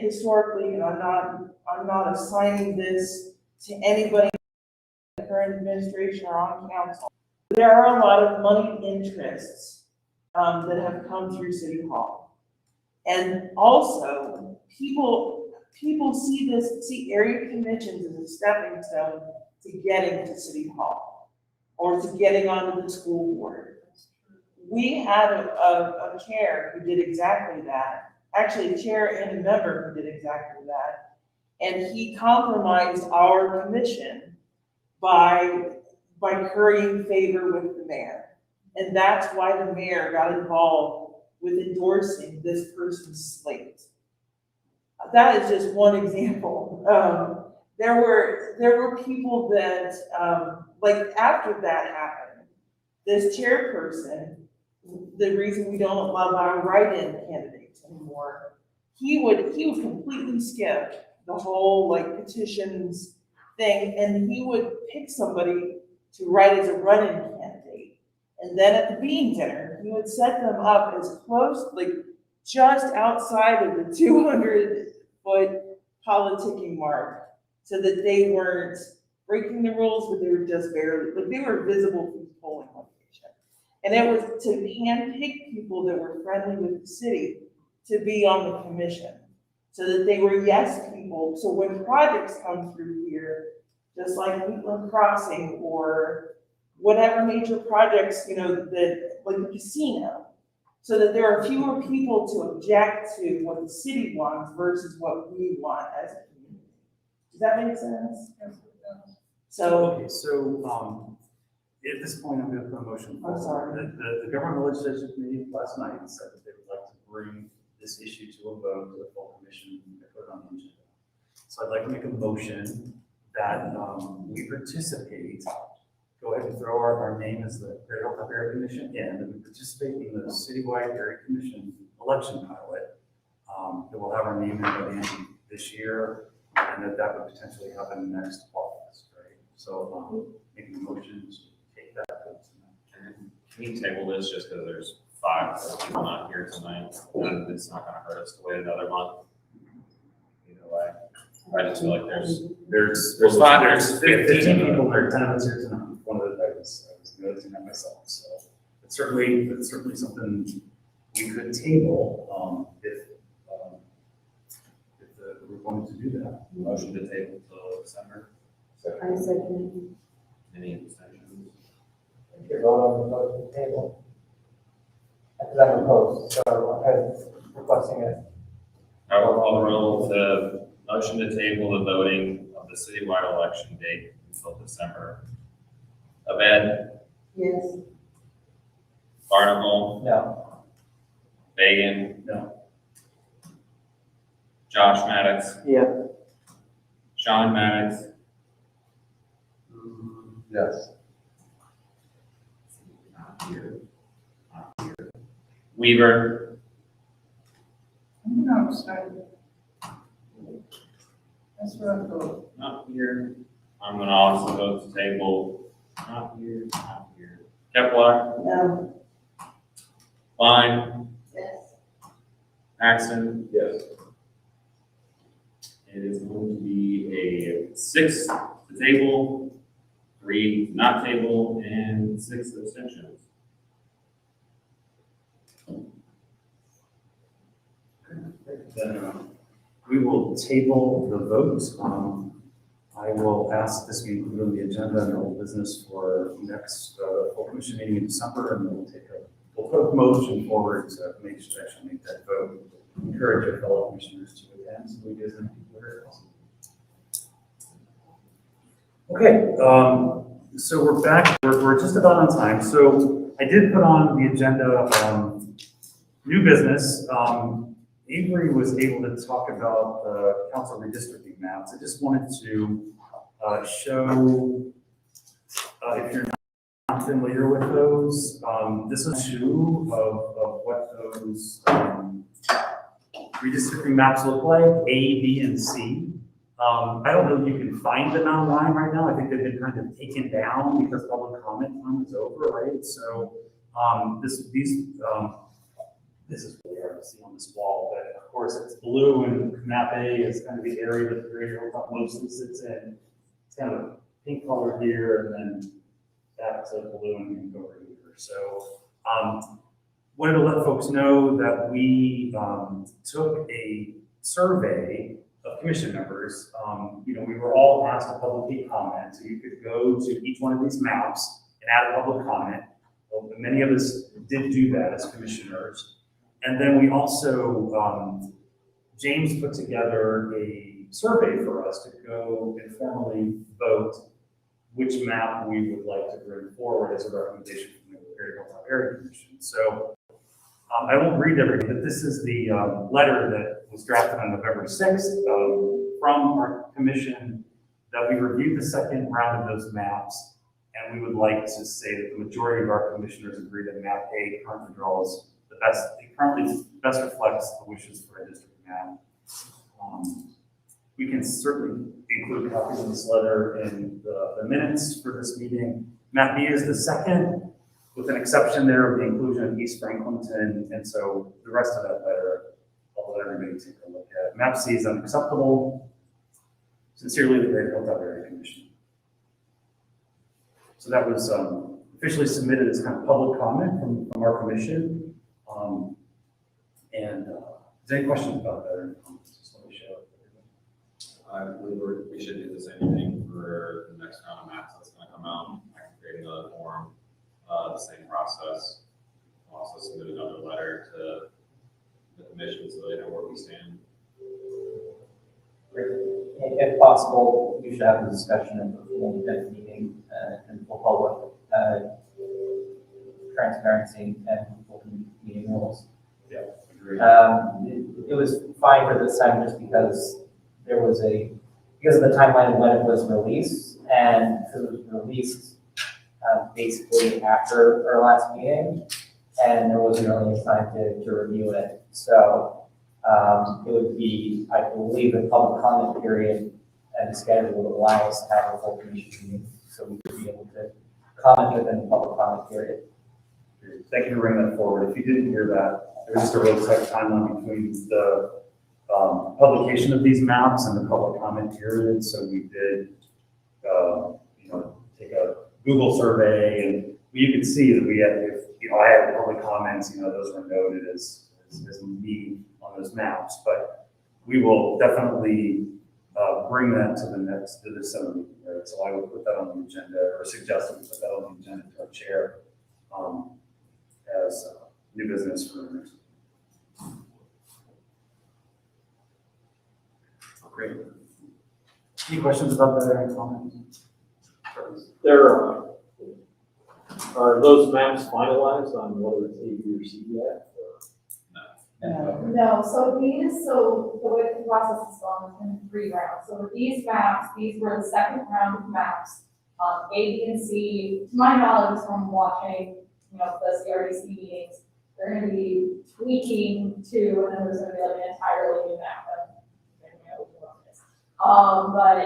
historically, and I'm not assigning this to anybody in the current administration or on council. There are a lot of money interests that have come through City Hall, and also people see area commissions as a stepping stone to getting to City Hall or to getting onto the school board. We had a chair who did exactly that, actually a chair and a member who did exactly that. And he compromised our commission by currying favor with the mayor. And that's why the mayor got involved with endorsing this person's slate. That is just one example. There were people that, like, after that happened, this chairperson, the reason we don't allow our write-in candidates anymore, he would completely skip the whole, like, petitions thing, and he would pick somebody to write as a run-in candidate. And then at the bean dinner, he would set them up as close, like, just outside of the 200-foot politicking mark, so that they weren't breaking the rules, but they were just barely, like, they were visible from the polling location. And it was to handpick people that were friendly with the city to be on the commission, so that they were yes people. So when projects come through here, just like Wheatland Crossing or whatever major projects, that, like the casino, so that there are fewer people to object to what the city wants versus what we want as a community. Does that make sense? Okay, so, at this point, I'm going to put a motion forward. I'm sorry. The government legislature committee last night said that they would like to bring this issue to a vote to the full commission and put it on the agenda. So I'd like to make a motion that we participate, go ahead and throw our name as the Greater Hilltop Area Commission in, and we participate in the citywide area commission election pilot. That will have our name in by the end of this year, and that would potentially happen next fall, right? So making a motion to take that vote tonight. Can you table this just because there's 5 people not here tonight, and it's not gonna hurt us to wait another month? Either way, I just feel like there's 15 people, there are 10 of us here tonight. One of the, I was noticing certainly, it's certainly something we could table, if we're going to do that. Motion to table till December. I second. Any extensions? Your vote on the vote to table. Because I'm opposed, so I'm requesting it. I will call the roll to motion to table the voting of the citywide election date until December. Abed, Yes. Barnable, No. Fagan, No. Josh Maddox, Yeah. Sean Maddox, Yes. not here, not here. Weaver, No, sorry. That's what I thought. not here. I'm gonna also vote to table, not here, not here. Kepler, No. Klein, Yes. Axton. Yes. It is going to be a 6 to table, 3 not table, and 6 abstentions. Then we will table the vote. I will ask this be included on the agenda and old business for next full commission meeting in December, and we'll put a motion forward to actually make that vote. Encourage your fellow commissioners to attend, so we get them people here. Okay, so we're back. We're just about on time. So I did put on the agenda new business. Avery was able to talk about the council redistricting maps. I just wanted to show, if you're not familiar with those, this is two of what those redistricting maps look like, A, B, and C. I don't know if you can find them online right now. I think they've been kind of taken down because public comment time is over, right? So this is really hard to see on this wall, but of course it's blue, and map A is kind of the area that the Greater Hilltop mostly sits in. It's kind of a pink color here, and then back to blue and pink over here. So wanted to let folks know that we took a survey of commission members. We were all asked to publicly comment, so you could go to each one of these maps and add a public comment. Well, many of us did do that as commissioners. And then we also, James put together a survey for us to go and formally vote which map we would like to bring forward as a recommendation from the Greater Hilltop Area Commission. So I won't read everything, but this is the letter that was drafted on November 6th from our commission, that we reviewed the second round of those maps, and we would like to say that the majority of our commissioners agree that map A currently draws the best, it currently best reflects the wishes for a district map. We can certainly include copies of this letter in the minutes for this meeting. Map B is the second, with an exception there of the inclusion of East Franklinton, and so the rest of that letter, I'll let everybody take a look at. Map C is unacceptable. Sincerely, the Greater Hilltop Area Commission. So that was officially submitted as kind of public comment from our commission. Is there any questions about that? Or just let me show it. I believe we should do the same thing for the next round of maps that's gonna come out. I can create another form, the same process. I'll also submit another letter to the commission so they know where we stand. If possible, we should have a discussion at the full event meeting and for public transparency and open meeting rules. Yeah, agree. It was fine for this time just because because of the timeline of when it was released, and because it was released basically after our last meeting, and there wasn't really time to review it. So it would be, I believe, a public comment period and the schedule would allow us to have a full commission meeting, so we would be able to comment within the public comment period. Thank you for bringing that forward. If you didn't hear that, there was just a real tight timeline between the publication of these maps and the public comment period. So we did, take a Google survey, and you could see that we had, I had public comments, those were noted as need on those maps, but we will definitely bring that to the December meeting, right? So I would put that on the agenda, or suggest that we put that on the agenda to our chair as new business for the next. Great. Any questions about that or any comments? There are those maps finalized on whether it's AB or CDF? No, so the way the process is going is in 3 rounds. So with these maps, these were the second round of maps. A, B, and C, to my knowledge from watching, the CRDC meetings, they're gonna be tweaking to, and then there's gonna be like an entirely new map. But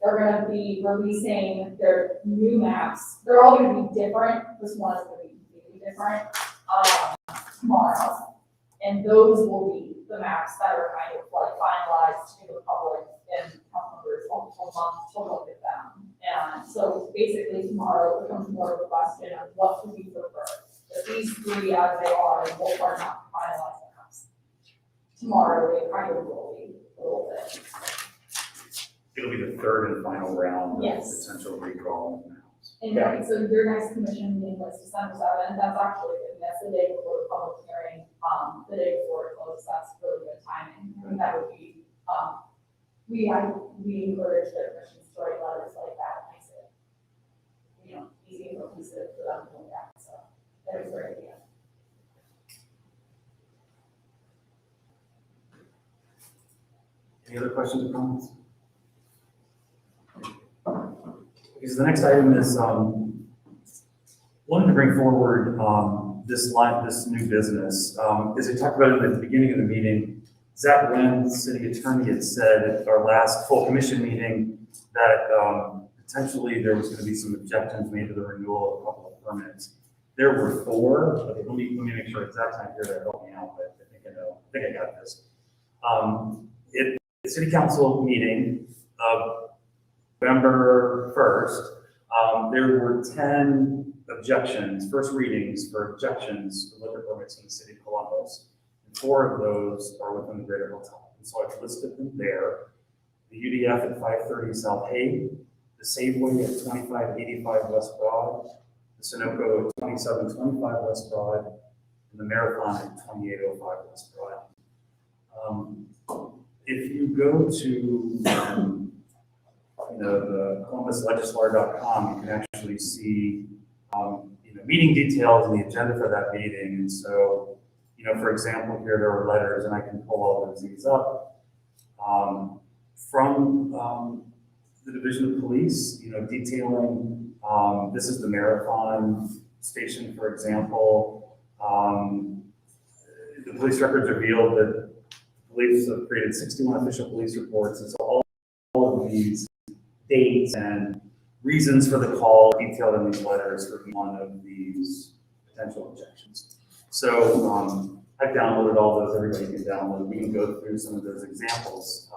they're gonna be releasing their new maps. They're all gonna be different. This one is gonna be completely different, tomorrow. And those will be the maps that are kind of like finalized to the public and council members will look at them. And so basically tomorrow it becomes more of a question of what do we prefer. If these 3 as they are, and both are not finalized maps. Tomorrow they kind of will be a little bit. It'll be the third and final round of Yes. potential recall of maps. And so your next commission meeting was December 7th, that's actually good, that's the day before the public hearing, the day before it closes, that's really good timing. I think that would be, we encourage the commissions to write letters like that, makes it, easy and cohesive for them to look at, so that is a great idea. Any other questions or comments? Because the next item is, wanted to bring forward, this new business. As we talked about it at the beginning of the meeting, Zach Wynn, city attorney, had said at our last full commission meeting that, potentially there was gonna be some objections made to the renewal of a couple of permits. There were 4, but let me make sure Zach's not here to help me out, but I think I got this. At the city council meeting of November 1st, there were 10 objections, first readings for objections to liquor permits in the city of Columbus. And 4 of those are within the greater Hilltop. And so I've listed them there. The UDF at 530 South Hague, the Safeway at 2585 West Broad, the Sunoco at 2725 West Broad, and the Marathon at 2805 West Broad. If you go to the columbuslegislator.com, you can actually see meeting details and the agenda for that meeting. And so, for example, here there were letters, and I can pull all of these up from the Division of Police, detailing this is the Marathon station, for example. The police records revealed that police have created 61 official police reports, and so all of these dates and reasons for the call detailed in these letters for one of these potential objections. So I've downloaded all those, everybody can download. We can go through some of those examples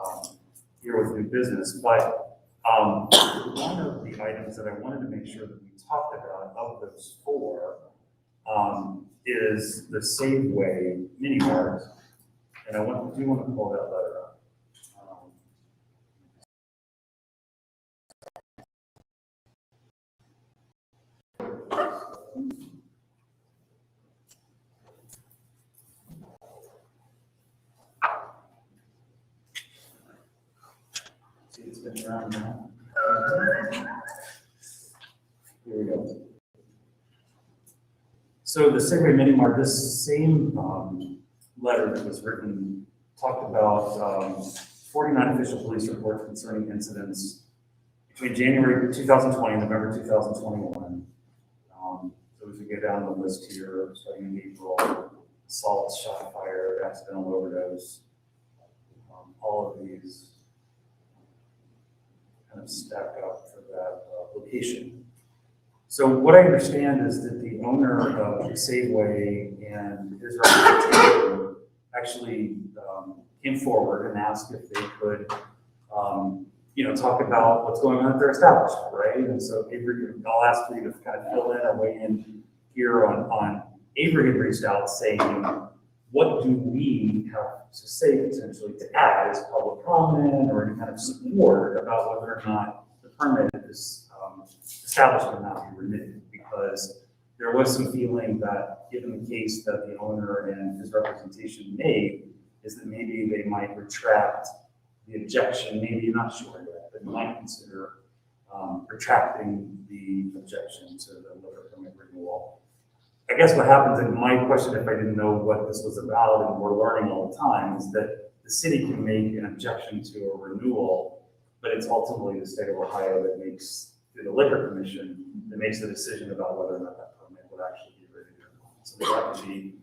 here with new business, but one of the items that I wanted to make sure that we talked about of those 4 is the Safeway mini mart. And I do want to pull that letter up. See, it's been around now. Here we go. So the Safeway mini mart, this same letter that was written talked about 49 official police reports concerning incidents between January 2020 and November 2021. So as we go down the list here, starting in April, assault, shot fire, accidental overdose, all of these kind of stack up for that location. So what I understand is that the owner of Safeway and his representative actually came forward and asked if they could, talk about what's going on at their establishment, right? And so Avery, I'll ask for you to kind of fill in or weigh in here on Avery had reached out saying, what do we have to say potentially to add as public comment or any kind of support about whether or not the permit is establishment not be renewed? Because there was some feeling that given the case that the owner and his representation made, is that maybe they might retract the objection, maybe not sure yet, but might consider retracting the objection to the liquor permit renewal. I guess what happens, and my question, if I didn't know what this was about, and we're learning all the time, is that the city can make an objection to a renewal, but it's ultimately the state of Ohio that makes, through the liquor commission, that makes the decision about whether or not that permit would actually be renewed or not. So there have to be,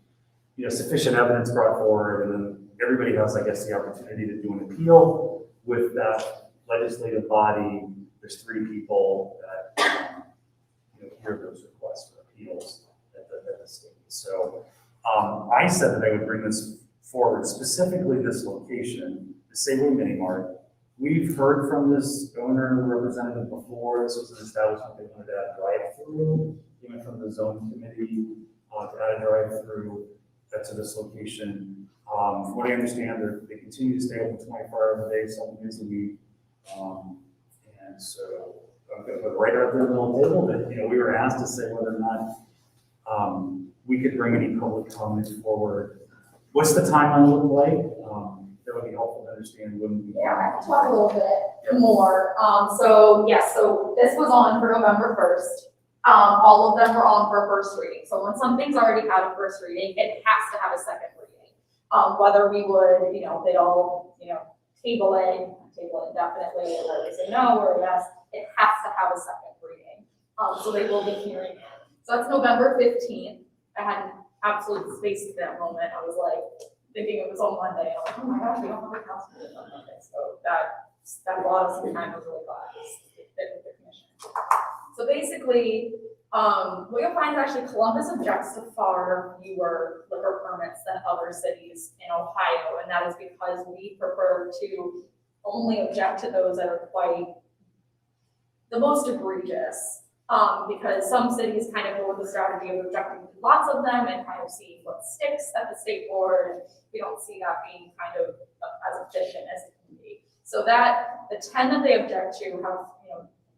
sufficient evidence brought forward, and then everybody has, I guess, the opportunity to do an appeal with that legislative body. There's 3 people that hear those requests for appeals at the state. So I said that I would bring this forward, specifically this location, the Safeway Mini Mart. We've heard from this owner representative before. This was an establishment they wanted to add drive-through, even from the zone committee to add a drive-through to this location. From what I understand, they continue to stay open 24 hours a day, 7 days a week. And so I'm going to put right out there on the table that, we were asked to say whether or not we could bring any public comment forward. What's the timeline look like? That would be helpful to understand when we. Yeah, I can talk a little bit more. So this was on for November 1st. All of them were on for a first reading. So when something's already had a first reading, it has to have a second reading. Whether we would, they'd all, table it indefinitely, or whether they say no or yes, it has to have a second reading. So they will be hearing it. So that's November 15th. I had absolute space at that moment. I was like thinking it was on Monday. I was like, oh my gosh, we don't have a council meeting on Monday. So that bought us some time. I was really glad to fit with the commission. So basically, what you'll find is actually Columbus objects to far fewer liquor permits than other cities in Ohio, and that is because we prefer to only object to those that are quite the most egregious. Because some cities kind of go with the strategy of objecting to lots of them and kind of see what sticks at the state board, and we don't see that being kind of as efficient as it can be. So that the 10 that they object to have,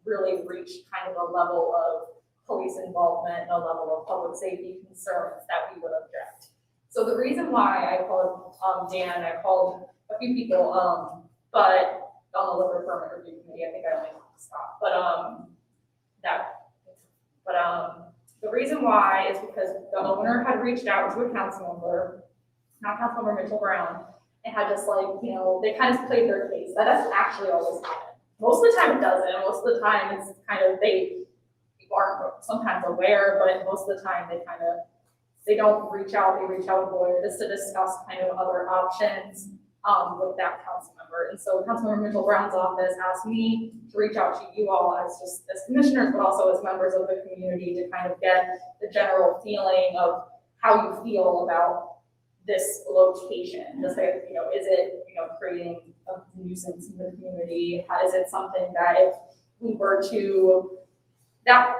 really reached kind of a level of police involvement and a level of public safety concerns that we would object. So the reason why I called Dan, I called a few people, but on the liquor permit review committee, I think I only stopped, the reason why is because the owner had reached out to a council member, not Councilmember Mitchell Brown, and had just they kind of played their case. That doesn't actually always happen. Most of the time it doesn't. Most of the time it's kind of, they aren't sometimes aware, but most of the time they don't reach out. They reach out with lawyers just to discuss kind of other options with that council member. And so Councilmember Mitchell Brown's office asked me to reach out to you all as commissioners, but also as members of the community to kind of get the general feeling of how you feel about this location. Just like, is it, creating a nuisance in the community? Is it something that if we were to,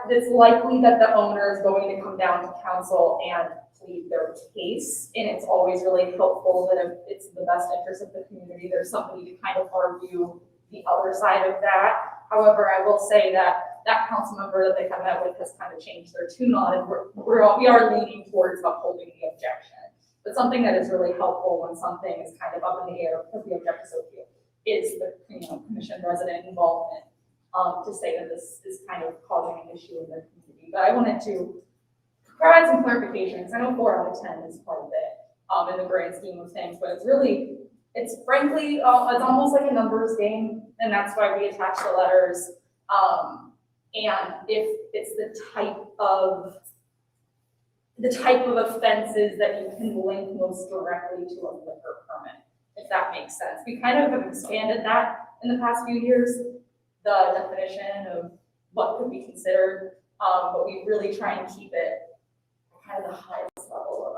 it's likely that the owner is going to come down to council and plead their case, and it's always really helpful that if it's the best interest of the community, there's somebody to kind of argue the other side of that. However, I will say that council member that they have met with has kind of changed their tune on, and we are leaning towards upholding the objection. But something that is really helpful when something is kind of up in the air because the object is so few is the commission resident involvement to say that this is kind of causing an issue in the community. But I wanted to provide some clarifications. I know 4 out of 10 is part of it in the grand scheme of things, but it's frankly, it's almost like a numbers game, and that's why we attach the letters. And if it's the type of offenses that you can link most directly to a liquor permit, if that makes sense. We kind of have expanded that in the past few years, the definition of what could be considered, but we really try and keep it kind of the highest level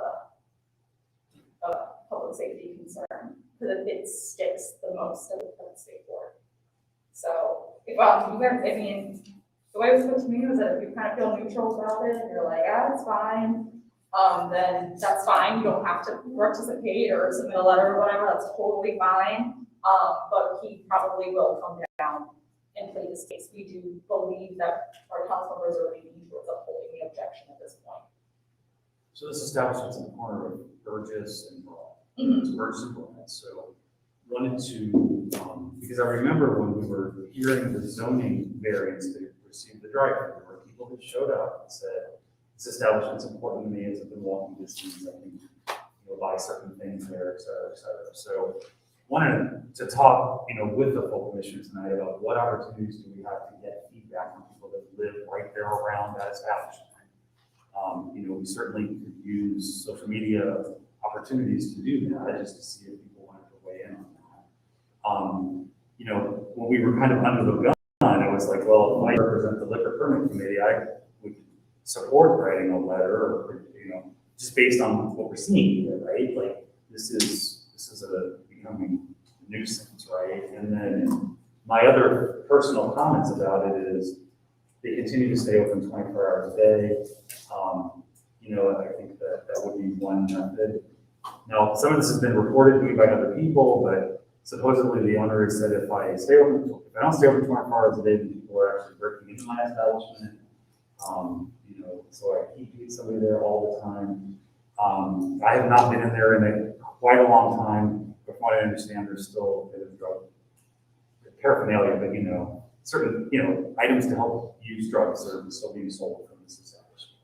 of a public safety concern, because it sticks the most at the state board. So, the way it was put to me was that if you kind of feel neutral about it, and you're like, it's fine, then that's fine. You don't have to participate or submit a letter or whatever, that's totally fine. But he probably will come down and play this case. We do believe that our council members are leaning towards upholding the objection at this point. So this establishment's in the corner of Burgess and Broad. It's Burgess and Broad. So wanted to, because I remember when we were hearing the zoning variance to receive the drive-through, there were people that showed up and said, this establishment's important to me, it's within walking distance, I can, buy certain things there, et cetera, et cetera. So wanted to talk, with the full commission tonight about what opportunities do we have to get feedback from people that live right there around that establishment. We certainly could use social media opportunities to do that, just to see if people wanted to weigh in on that. When we were kind of under the gun, I was like, well, if I represent the liquor permit committee, I would support writing a letter, or, just based on what we're seeing here, right? Like, this is a becoming nuisance, right? And then my other personal comments about it is they continue to stay open 24 hours a day. I think that would be one method. Now, some of this has been reported to me by other people, but supposedly the owner has said if I don't stay open 24 hours a day, then people are actually breaking into my establishment. So I keep somebody there all the time. I have not been in there in quite a long time, but from what I understand, there's still a bit of drug paraphernalia, but certain items to help use drugs are still being sold from this establishment.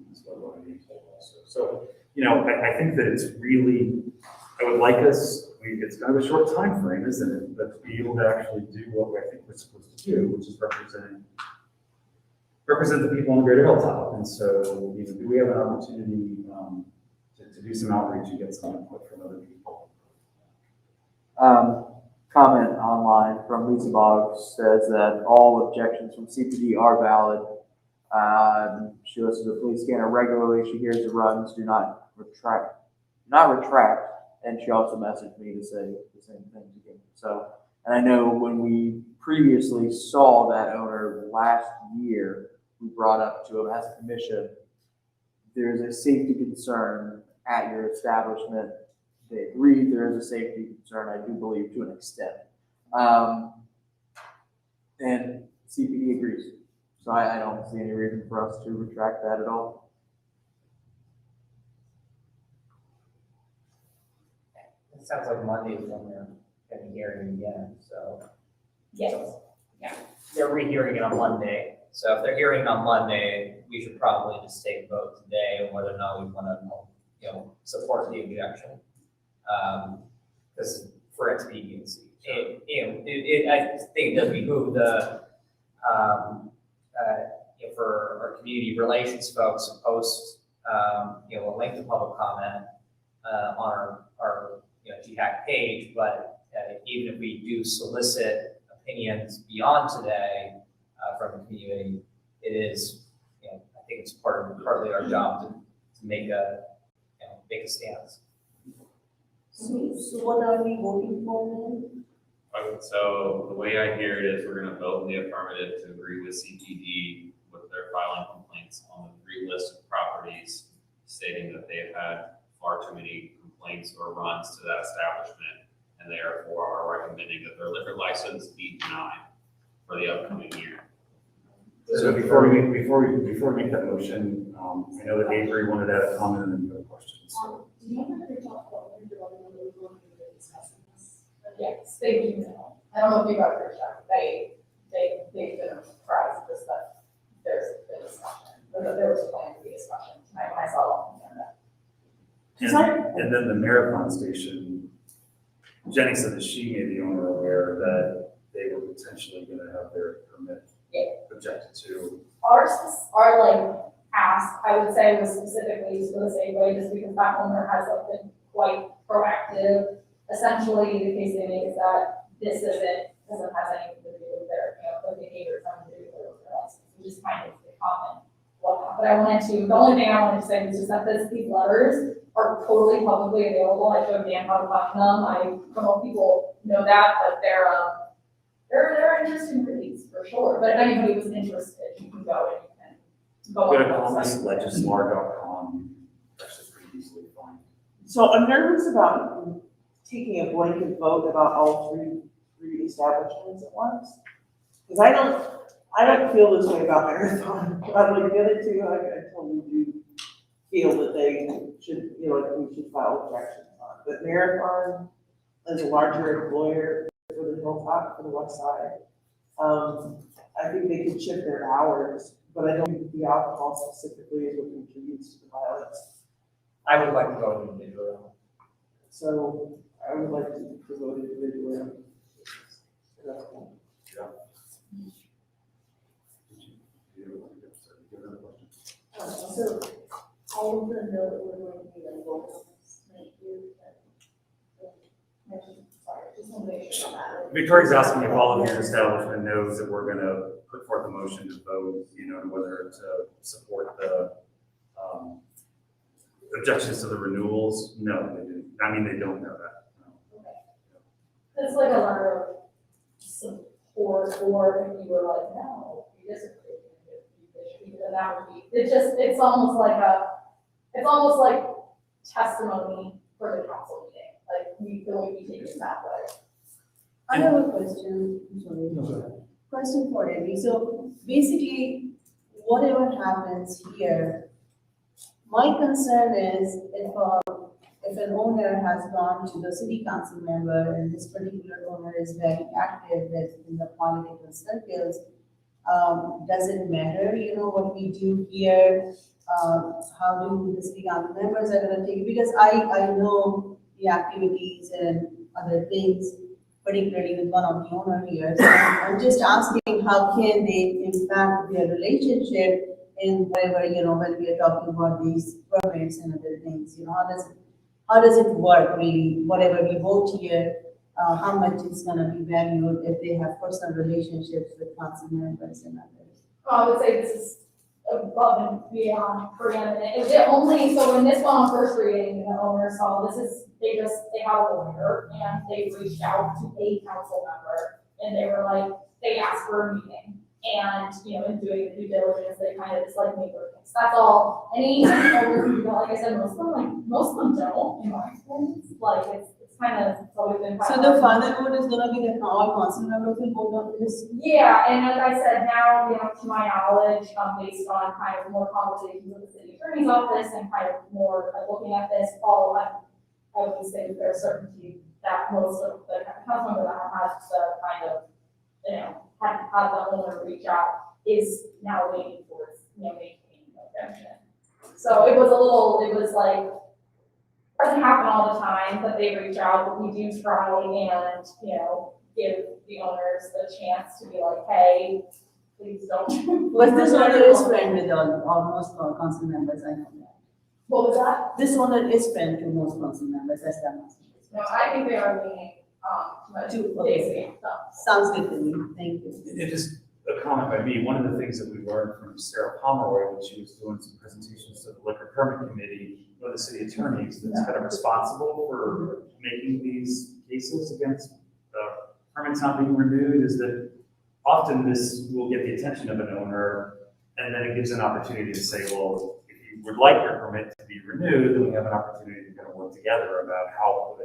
That's what I'm being told also. So I think that it's really, I would like us. It's kind of a short time frame, isn't it? But to be able to actually do what I think we're supposed to do, which is represent the people on the Greater Hilltop. And so, do we have an opportunity to do some outreach and get some input from other people? Comment online from Lisa Boggs says that all objections from CPD are valid. She listens to the police scanner regularly. She hears the runs. Do not retract. And she also messaged me to say the same thing again. So, and I know when we previously saw that owner last year, we brought up to him as a commission, there's a safety concern at your establishment. They agreed there is a safety concern, I do believe, to an extent. And CPD agrees. So I don't see any reason for us to retract that at all. It sounds like Monday is when they're going to be hearing it again, so. Yes. They're rehearing it on Monday. So if they're hearing it on Monday, we should probably just take a vote today on whether or not we want to, support the objection. Because for expediency, I think it does behoove for our community relations folks to post, a link to public comment on our GHAC page. But even if we do solicit opinions beyond today from the community, it is, I think it's partly our job to make a stance. So what are we voting for then? Okay, so the way I hear it is we're gonna vote in the affirmative to agree with CPD with their filing complaints on the 3 list of properties stating that they've had far too many complaints or runs to that establishment, and therefore are recommending that their liquor license be denied for the upcoming year. So before we make that motion, I know that Avery wanted to add a comment and then you have questions. Do you remember they talked about when development was going to be discussing this? Yes, they do know. I don't know if you got their check. They've been apprised of this, but there's been discussion. There was planned to be discussion tonight when I saw it on the agenda. And then the marathon station, Jenny said that she made the owner aware that they were potentially going to have their permit objected to. Ours are like asked, I would say, was specifically to the same way, just because that owner has been quite proactive. Essentially, the case they make is that this doesn't have anything to do with their, their behavior, something to do with their license, which is kind of the common whatnot. But the only thing I wanted to say was just that these letters are totally publicly available. I showed Dan how to find them. I don't know if people know that, but they're interesting reads for sure. But if anybody was interested, you can go and you can go Go on to the website. commercelegislar.com actually pretty easily find. So I'm nervous about taking a blanket vote about all three establishments at once. Because I don't feel this way about Marathon. I like the other two, I totally do feel that they should, like we should file objections on. But Marathon is a larger employer for the Hilltop, for the West Side. I think they could shift their hours, but I don't think the alcohol specifically is what contributes to the violence. I would like to go individually. So I would like to vote individually. So all of them know that we're going to be involved in this. Thank you. Sorry, just want to make sure that. Victoria's asking if all of your establishment knows that we're gonna put forth a motion to vote, whether to support the, objections to the renewals. No, they didn't. I mean, they don't know that. No. It's like a letter of support, or if you were like, no, you disagree, then that would be, it's almost like testimony for the council meeting, like, we feel we take it that way. I have a question, I'm sorry. Question for Debbie. So basically, whatever happens here, my concern is if an owner has gone to the city council member and this particular owner is very active in the political circles, does it matter, what we do here? How do the city council members are gonna take it? Because I know the activities and other things, particularly with one of the owner here. So I'm just asking, how can they impact their relationship in whatever, when we are talking about these permits and other things, how does it work really? Whatever we vote here, how much is gonna be valued if they have personal relationships with council members and others? I would say this is above and beyond preeminent. So when this went on first reading, the owner saw they have a lawyer and they reached out to a council member and they asked for a meeting. And, in doing the due diligence, they kind of just make things. That's all. Any owners who do that, like I said, most of them don't, in my experience. It's always been. So the final vote is gonna be that all council members will vote on this? Yeah, and as I said, now, to my knowledge, based on kind of more conversations with the city attorney's office and kind of more looking at this, I would say with their certainty that most of the council member that has the kind of, had the owner reach out is now leaning towards, maintaining the objection. So it was doesn't happen all the time, but they reach out, but we do try and, give the owners the chance to be like, hey, please don't. But this owner is friend with almost all council members, I know that. What was that? This owner is friend to most council members, that's that much. No, I think they are leaning, Okay. Sounds good to me, thank you. It is a comment by me. One of the things that we learned from Sarah Pomeroy when she was doing some presentations to the liquor permit committee, one of the city attorneys that's kind of responsible for making these cases against permits not being renewed, is that often this will get the attention of an owner, and then it gives an opportunity to say, well, if you would like your permit to be renewed, then we have an opportunity to kind of work together about how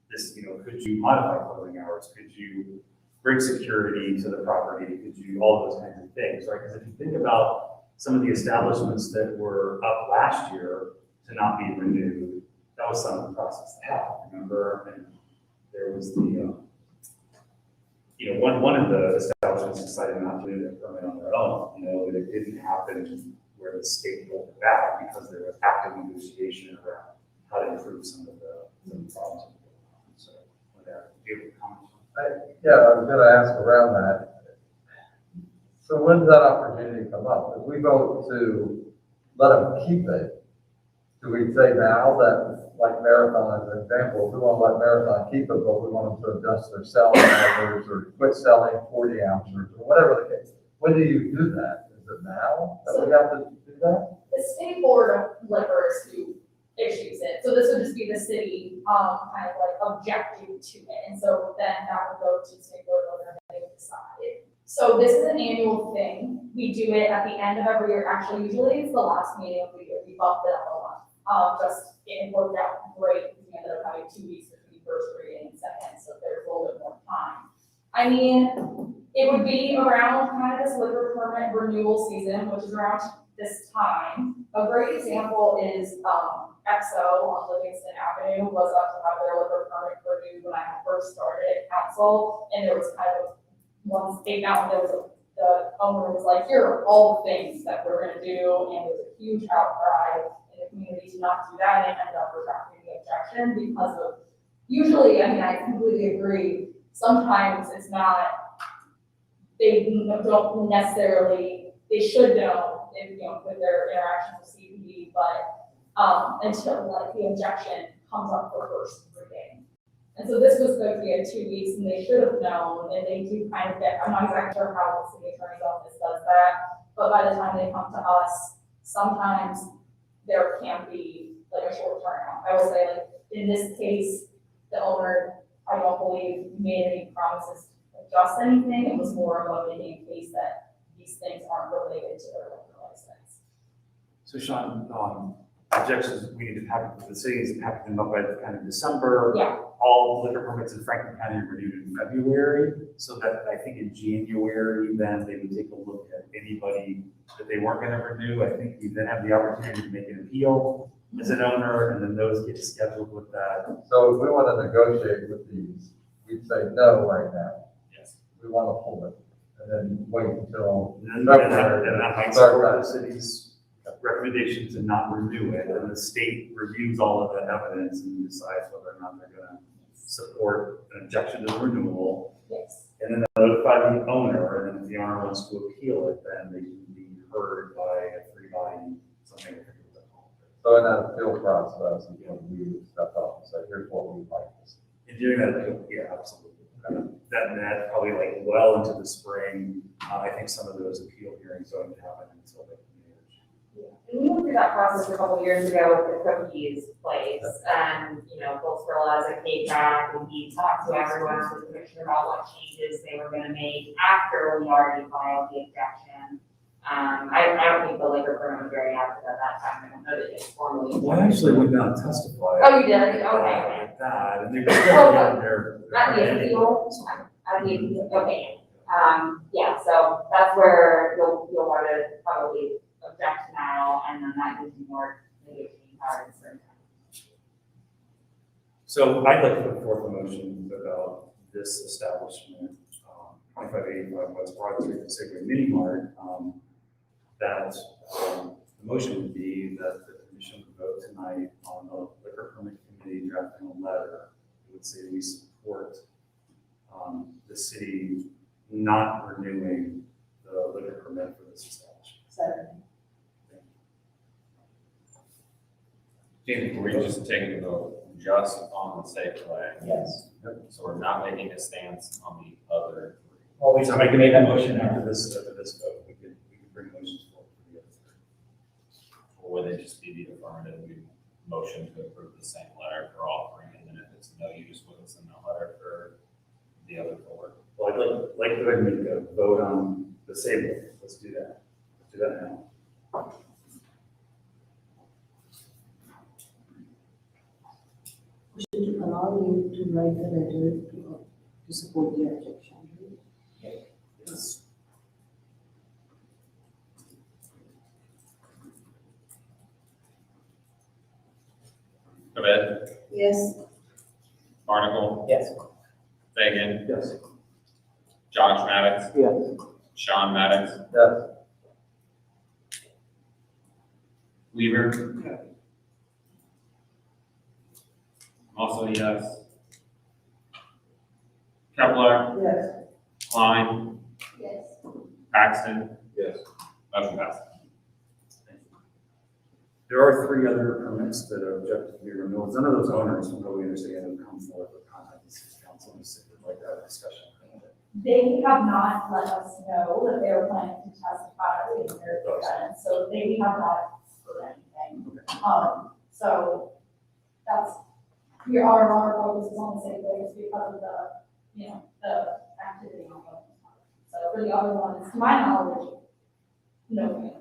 this, could you modify closing hours? Could you bring security to the property? Could you, all of those kinds of things, right? Because if you think about some of the establishments that were up last year to not be renewed, that was some of the process that happened, remember? And there was the, one of the establishments decided not to do their permit on their own, and it didn't happen where the state pulled it back because there was active negotiation around how to improve some of the problems. So, whatever. Do you have a comment? I was gonna ask around that. So when's that opportunity come up? If we vote to let them keep it, do we say now that, like Marathon as an example, we want to let Marathon keep it, but we want them to adjust their selling hours or quit selling 40 ounces or whatever the case? When do you do that? Is it now that we have to do that? The state board of liquor is who issues it. So this would just be the city, kind of objecting to it. And so then that would go to the state board of liquor and they would decide. So this is an annual thing. We do it at the end of every year. Actually, usually it's the last meeting of the year. We bumped it up a lot. just it worked out great, because we ended up having 2 weeks between first reading and second, so there's a little bit more time. I mean, it would be around kind of this liquor permit renewal season, which is around this time. A great example is, XO on Livingston Avenue was up to have their liquor permit renewed when I first started at council, and there was kind of, once they found there was the owner was like, here are all the things that we're gonna do, and there was a huge outcry in the community to not do that, and ended up retracting the objection because of, usually, I mean, I completely agree, sometimes it's not, they don't necessarily, they should know, if, you know, with their interactions with CPD, but until like the objection comes up for first reading. And so this was supposed to be at 2 weeks, and they should have known, and they do kind of get, I'm not exactly sure how the city attorney's office does that, but by the time they come to us, sometimes there can be like a short turnaround. I will say, like, in this case, the owner, I don't believe, made any promises to adjust anything. It was more of making a case that these things aren't related to their liquor license. So Sean, objections, we need to have, the cities have them up by kind of December. Yeah. All liquor permits in Franklin County are renewed in February, so that I think in January, then they would take a look at anybody that they weren't gonna renew. I think you then have the opportunity to make an appeal as an owner, and then those get scheduled with that. So if we want to negotiate with these, we'd say no right now. Yes. We want to pull it, and then wait until And February. that might Start support the that. city's recommendation to not renew it, and the state reviews all of that evidence and decides whether or not they're gonna support an objection to the renewal. Yes. And then they'll notify the owner, and then if the owner wants to appeal it, then they can be heard by a free-buying, something. I forget what they're called. So in that appeal process, you know, we would step up and say, here's what we like to see. And doing that, yeah, absolutely. That probably like well into the spring. I think some of those appeal hearings don't happen until like May. And we went through that process a couple of years ago with the cookies place, and, you know, Bill Sperl as a GHAC, and he talked to everyone on the commission about what changes they were gonna make after we already filed the objection. I don't think the liquor permit was very active at that time, I don't know that it formally. Well, I actually went down and testified. Oh, you did, okay. Like that, and they were still getting their. At the appeal, okay, yeah, so that's where you'll want to probably object now, and then that gives you more negotiating power in certain times. So I'd like to put forth a motion about this establishment, 2585 West Broad Street, the Segway Mini Mart, that the motion would be that the commission would vote tonight on the liquor permit committee drafting a letter that would say we support the city not renewing the liquor permit for this establishment. Second. Jamie, we're just taking the vote just on the Safeway. Yes. So we're not making a stance on the other three. Well, so I can make that motion after this vote. We could bring motions forward for the other three. Or would it just be the affirmative, we motion to approve the same letter for all three, and then if it's no use, what is in the letter for the other four? Well, I'd like to go ahead and make a vote on the same. Let's do that. Let's do that now. Should allow you to write the letter to support the objection. Yes. Abed, Yes. Barnacle, Yes. Fagan, Yes. Josh Maddox, Yes. Sean Maddox, Yes. Weaver. Also yes. Kepler, Yes. Klein, Yes. Paxton, Yes. motion passes. There are three other permits that are objected to be renewed. None of those owners from what we understand have come forward with contact the city council and said they'd like to have a discussion. They have not let us know that they were planning to testify in their defense, so they have not heard anything. So that's, our focus is on the same place because of the, you know, the activity on both. So for the other ones, to my knowledge, no.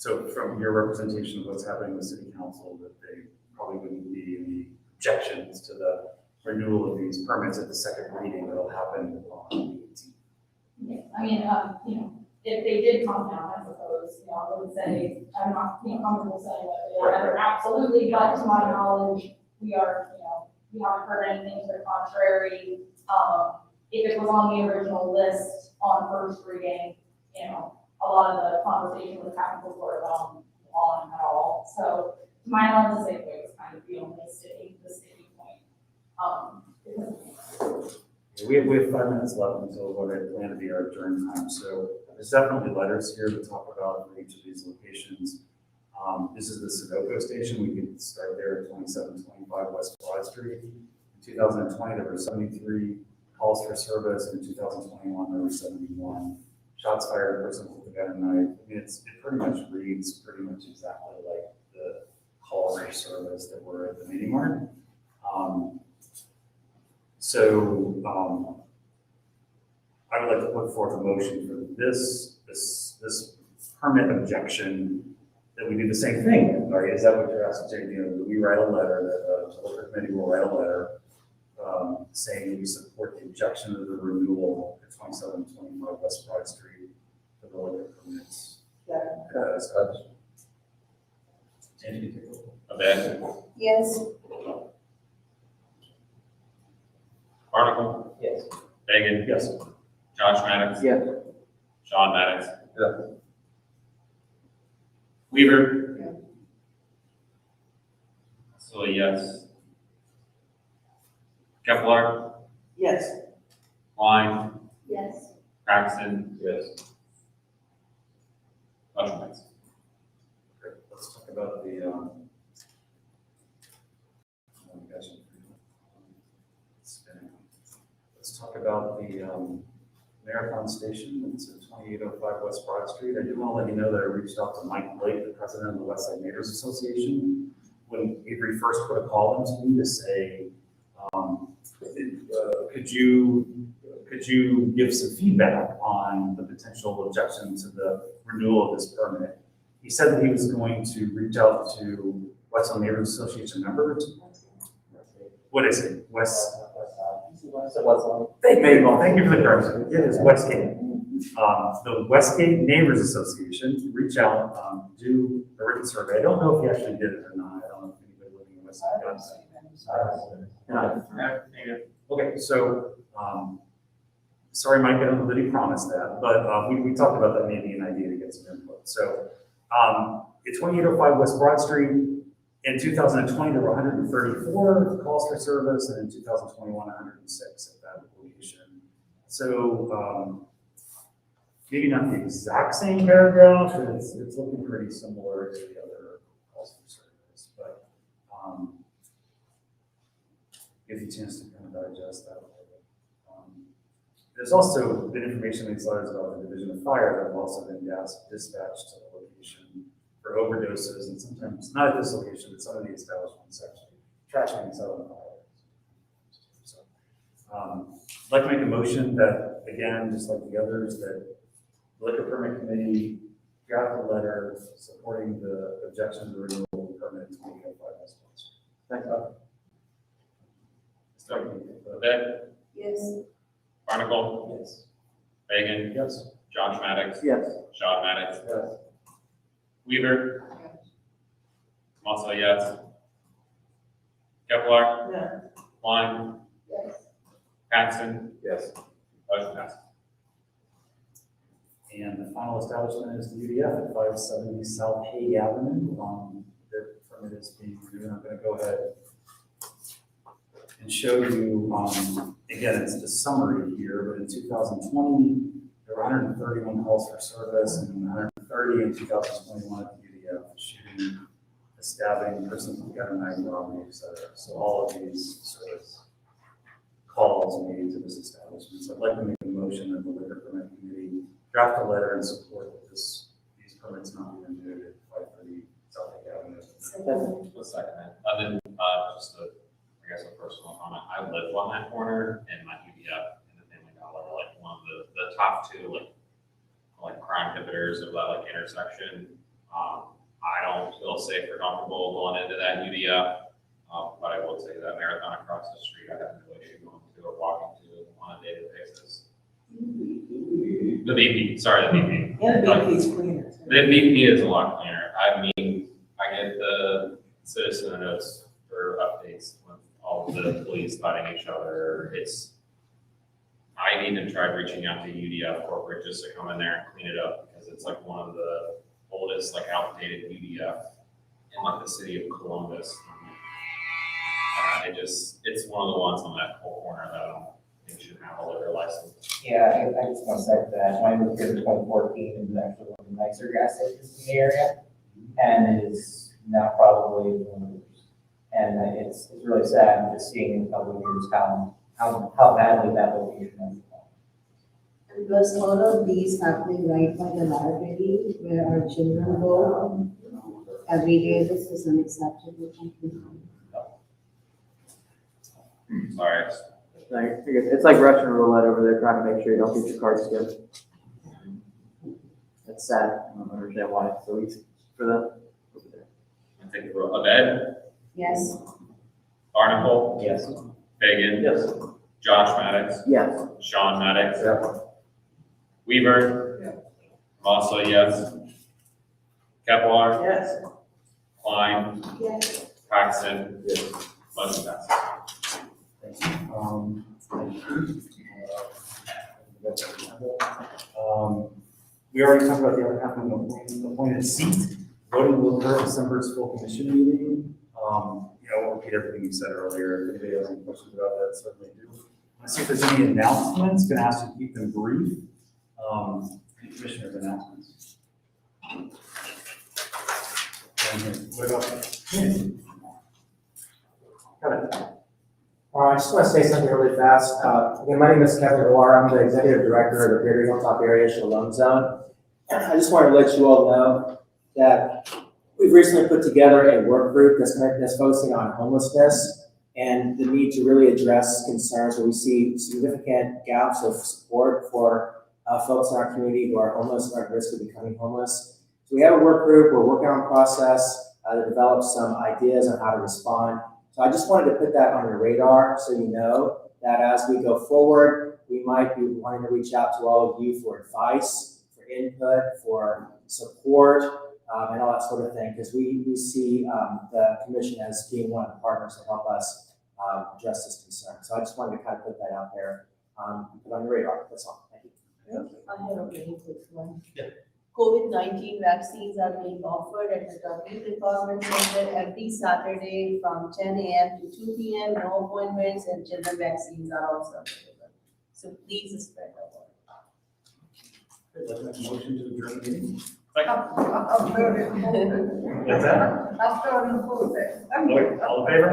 So from your representation of what's happening with city council, that they probably wouldn't be any objections to the renewal of these permits at the second reading that'll happen on the 18th. Yeah, I mean, you know, if they did come down, I suppose, you know, I would say, I'm not, you know, comfortable saying that, yeah, absolutely, but to my knowledge, we are, you know, we haven't heard anything to the contrary. If it was on the original list on first reading, you know, a lot of the conversation was happening sort of on at all. So to my knowledge, the same way was kind of the only sticking point. Because We have 5 minutes left until what I plan to be our adjourn time, so there's definitely letters here to talk about for each of these locations. This is the Sunoco station, we could start there at 2725 West Broad Street. In 2020, there were 73 calls for service, in 2021, there were 71. Shots fired, person with a gun and knife. I mean, it pretty much reads pretty much exactly like the calls for service that were at the mini mart. I would like to put forth a motion for this permit objection, that we do the same thing, right? Is that what you're asking, Jay? You know, that we write a letter, that the liquor committee will write a letter saying that we support the objection to the renewal at 2725 West Broad Street for the liquor permits. Jamie, take a roll. Abed, Yes. Barnacle, Yes. Hagan, Yes. Josh Maddox, Yes. Sean Maddox, Yes. Weaver. Yeah. So yes. Kepler, Yes. Line, Yes. Paxton, Yes. motion passed. Great. Let's talk about the, let's talk about the Marathon Station. It's at 2805 West Broad Street. I do want to let you know that I reached out to Mike Blake, the president of the West Side Neighbors Association, when Avery first put a call into me to say, could you give some feedback on the potential objection to the renewal of this permit? He said that he was going to reach out to West Side Neighbors Association members. What is it? West? Thank you for the correction. It is Westgate. The Westgate Neighbors Association reach out, do a written survey. I don't know if he actually did it or not. I don't know if anybody living in Westgate got it. Okay, so, sorry, Mike, I don't know that he promised that, but we talked about that maybe an idea to get some input. So, at 2805 West Broad Street, in 2020, there were 134 calls for service, and in 2021, 106 at that location. So, maybe not the exact same paragraph, but it's looking pretty similar to the other calls for service, but gives you a chance to kind of digest that a little bit. There's also been information in these letters about the Division of Fire that have also been dispatched to the location for overdoses, and sometimes, not at this location, but some of the establishments actually trashing and selling fire. So, I'd like to make a motion that, again, just like the others, that the Liquor Permit Committee draft a letter supporting the objection to the renewal of the permit in 2005 West Broad Street. Thanks, Abed, Yes. Barnacle, Yes. Hagan, Yes. Josh Maddox, Yes. Sean Maddox, Yes. Weaver. Also yes. Kepler, No. Line, Yes. Paxton, Yes. motion passed. And the final establishment is the UDF at 570 South Hague Avenue. Their permit is being renewed. I'm going to go ahead and show you, again, it's the summary here, but in 2020, there were 131 calls for service and 130 in 2021 at the UDF, shooting, a stabbing, person with a gun, knife, robbery, et cetera. So all of these sort of calls made to this establishment. So I'd like to make a motion that the Liquor Permit Committee draft a letter in support that these permits not be renewed at 530 South Lake Avenue. We'll second that. And then, just a, I guess, a personal comment. I live on that corner, and my UDF and the Family Dollar are like one of the top two, like crime inhibitors of that, like, intersection. I don't feel safe or comfortable going into that UDF, but I will say that marathon across the street, I have no issue going to or walking to on a daily basis. The BP, sorry, the BP. And the BP is cleaner. The BP is a lot cleaner. I mean, I get the citizen notes for updates with all of the police fighting each other. I even tried reaching out to UDF corporate just to come in there and clean it up because it's like one of the oldest, like outdated UDF in like the city of Columbus. It's one of the ones on that whole corner that I don't think should have a liquor license. Yeah, I just want to say that when I moved here in 2014, it was actually one of the nicer gas stations in the area, and it is now probably one of the worst. And it's really sad just seeing in a couple of years how badly that location has gone. And plus all of these happening right by the library where our children go every day. This is unacceptable. Sorry. It's like Russian roulette over there, trying to make sure you don't get your card skipped. It's sad. I don't understand why it's so easy for them over there. I think we're Abed, Yes. Barnacle, Yes. Fagan, Yes. Josh Maddox, Yes. Sean Maddox, Yeah. Weaver, also yes. Kepler, Yes. Klein, Yes. Paxton, motion passes. We already talked about the other half of the appointed seat. Voting will occur at December's full commission meeting. I won't repeat everything you said earlier. If anybody has any questions about that, certainly do. Let's see if there's any announcements. Gonna ask you to keep them brief. Any commissioners' announcements? What about? Got it. I just want to say something really fast. Again, my name is Kevin Roar. I'm the executive director of the Greater Hilltop Area Shalom Zone. I just wanted to let you all know that we've recently put together a work group that's focusing on homelessness and the need to really address concerns where we see significant gaps of support for folks in our community who are homeless or at risk of becoming homeless. So we have a work group. We're working on a process to develop some ideas on how to respond. So I just wanted to put that on your radar so you know that as we go forward, we might be wanting to reach out to all of you for advice, for input, for support, and all that sort of thing, because we see the commission as being one of the partners to help us address this concern. So I just wanted to kind of put that out there, put on your radar. That's all. Thank you. I have a very quick one. Yeah. COVID-19 vaccines are being offered at the Government Department Center every Saturday from 10 a.m. to 2 p.m. No appointments, and children vaccines are also available. So please spread the word. Let's make a motion to adjourn the meeting. I'll vote in favor. What's that? I'll vote in favor. All in favor?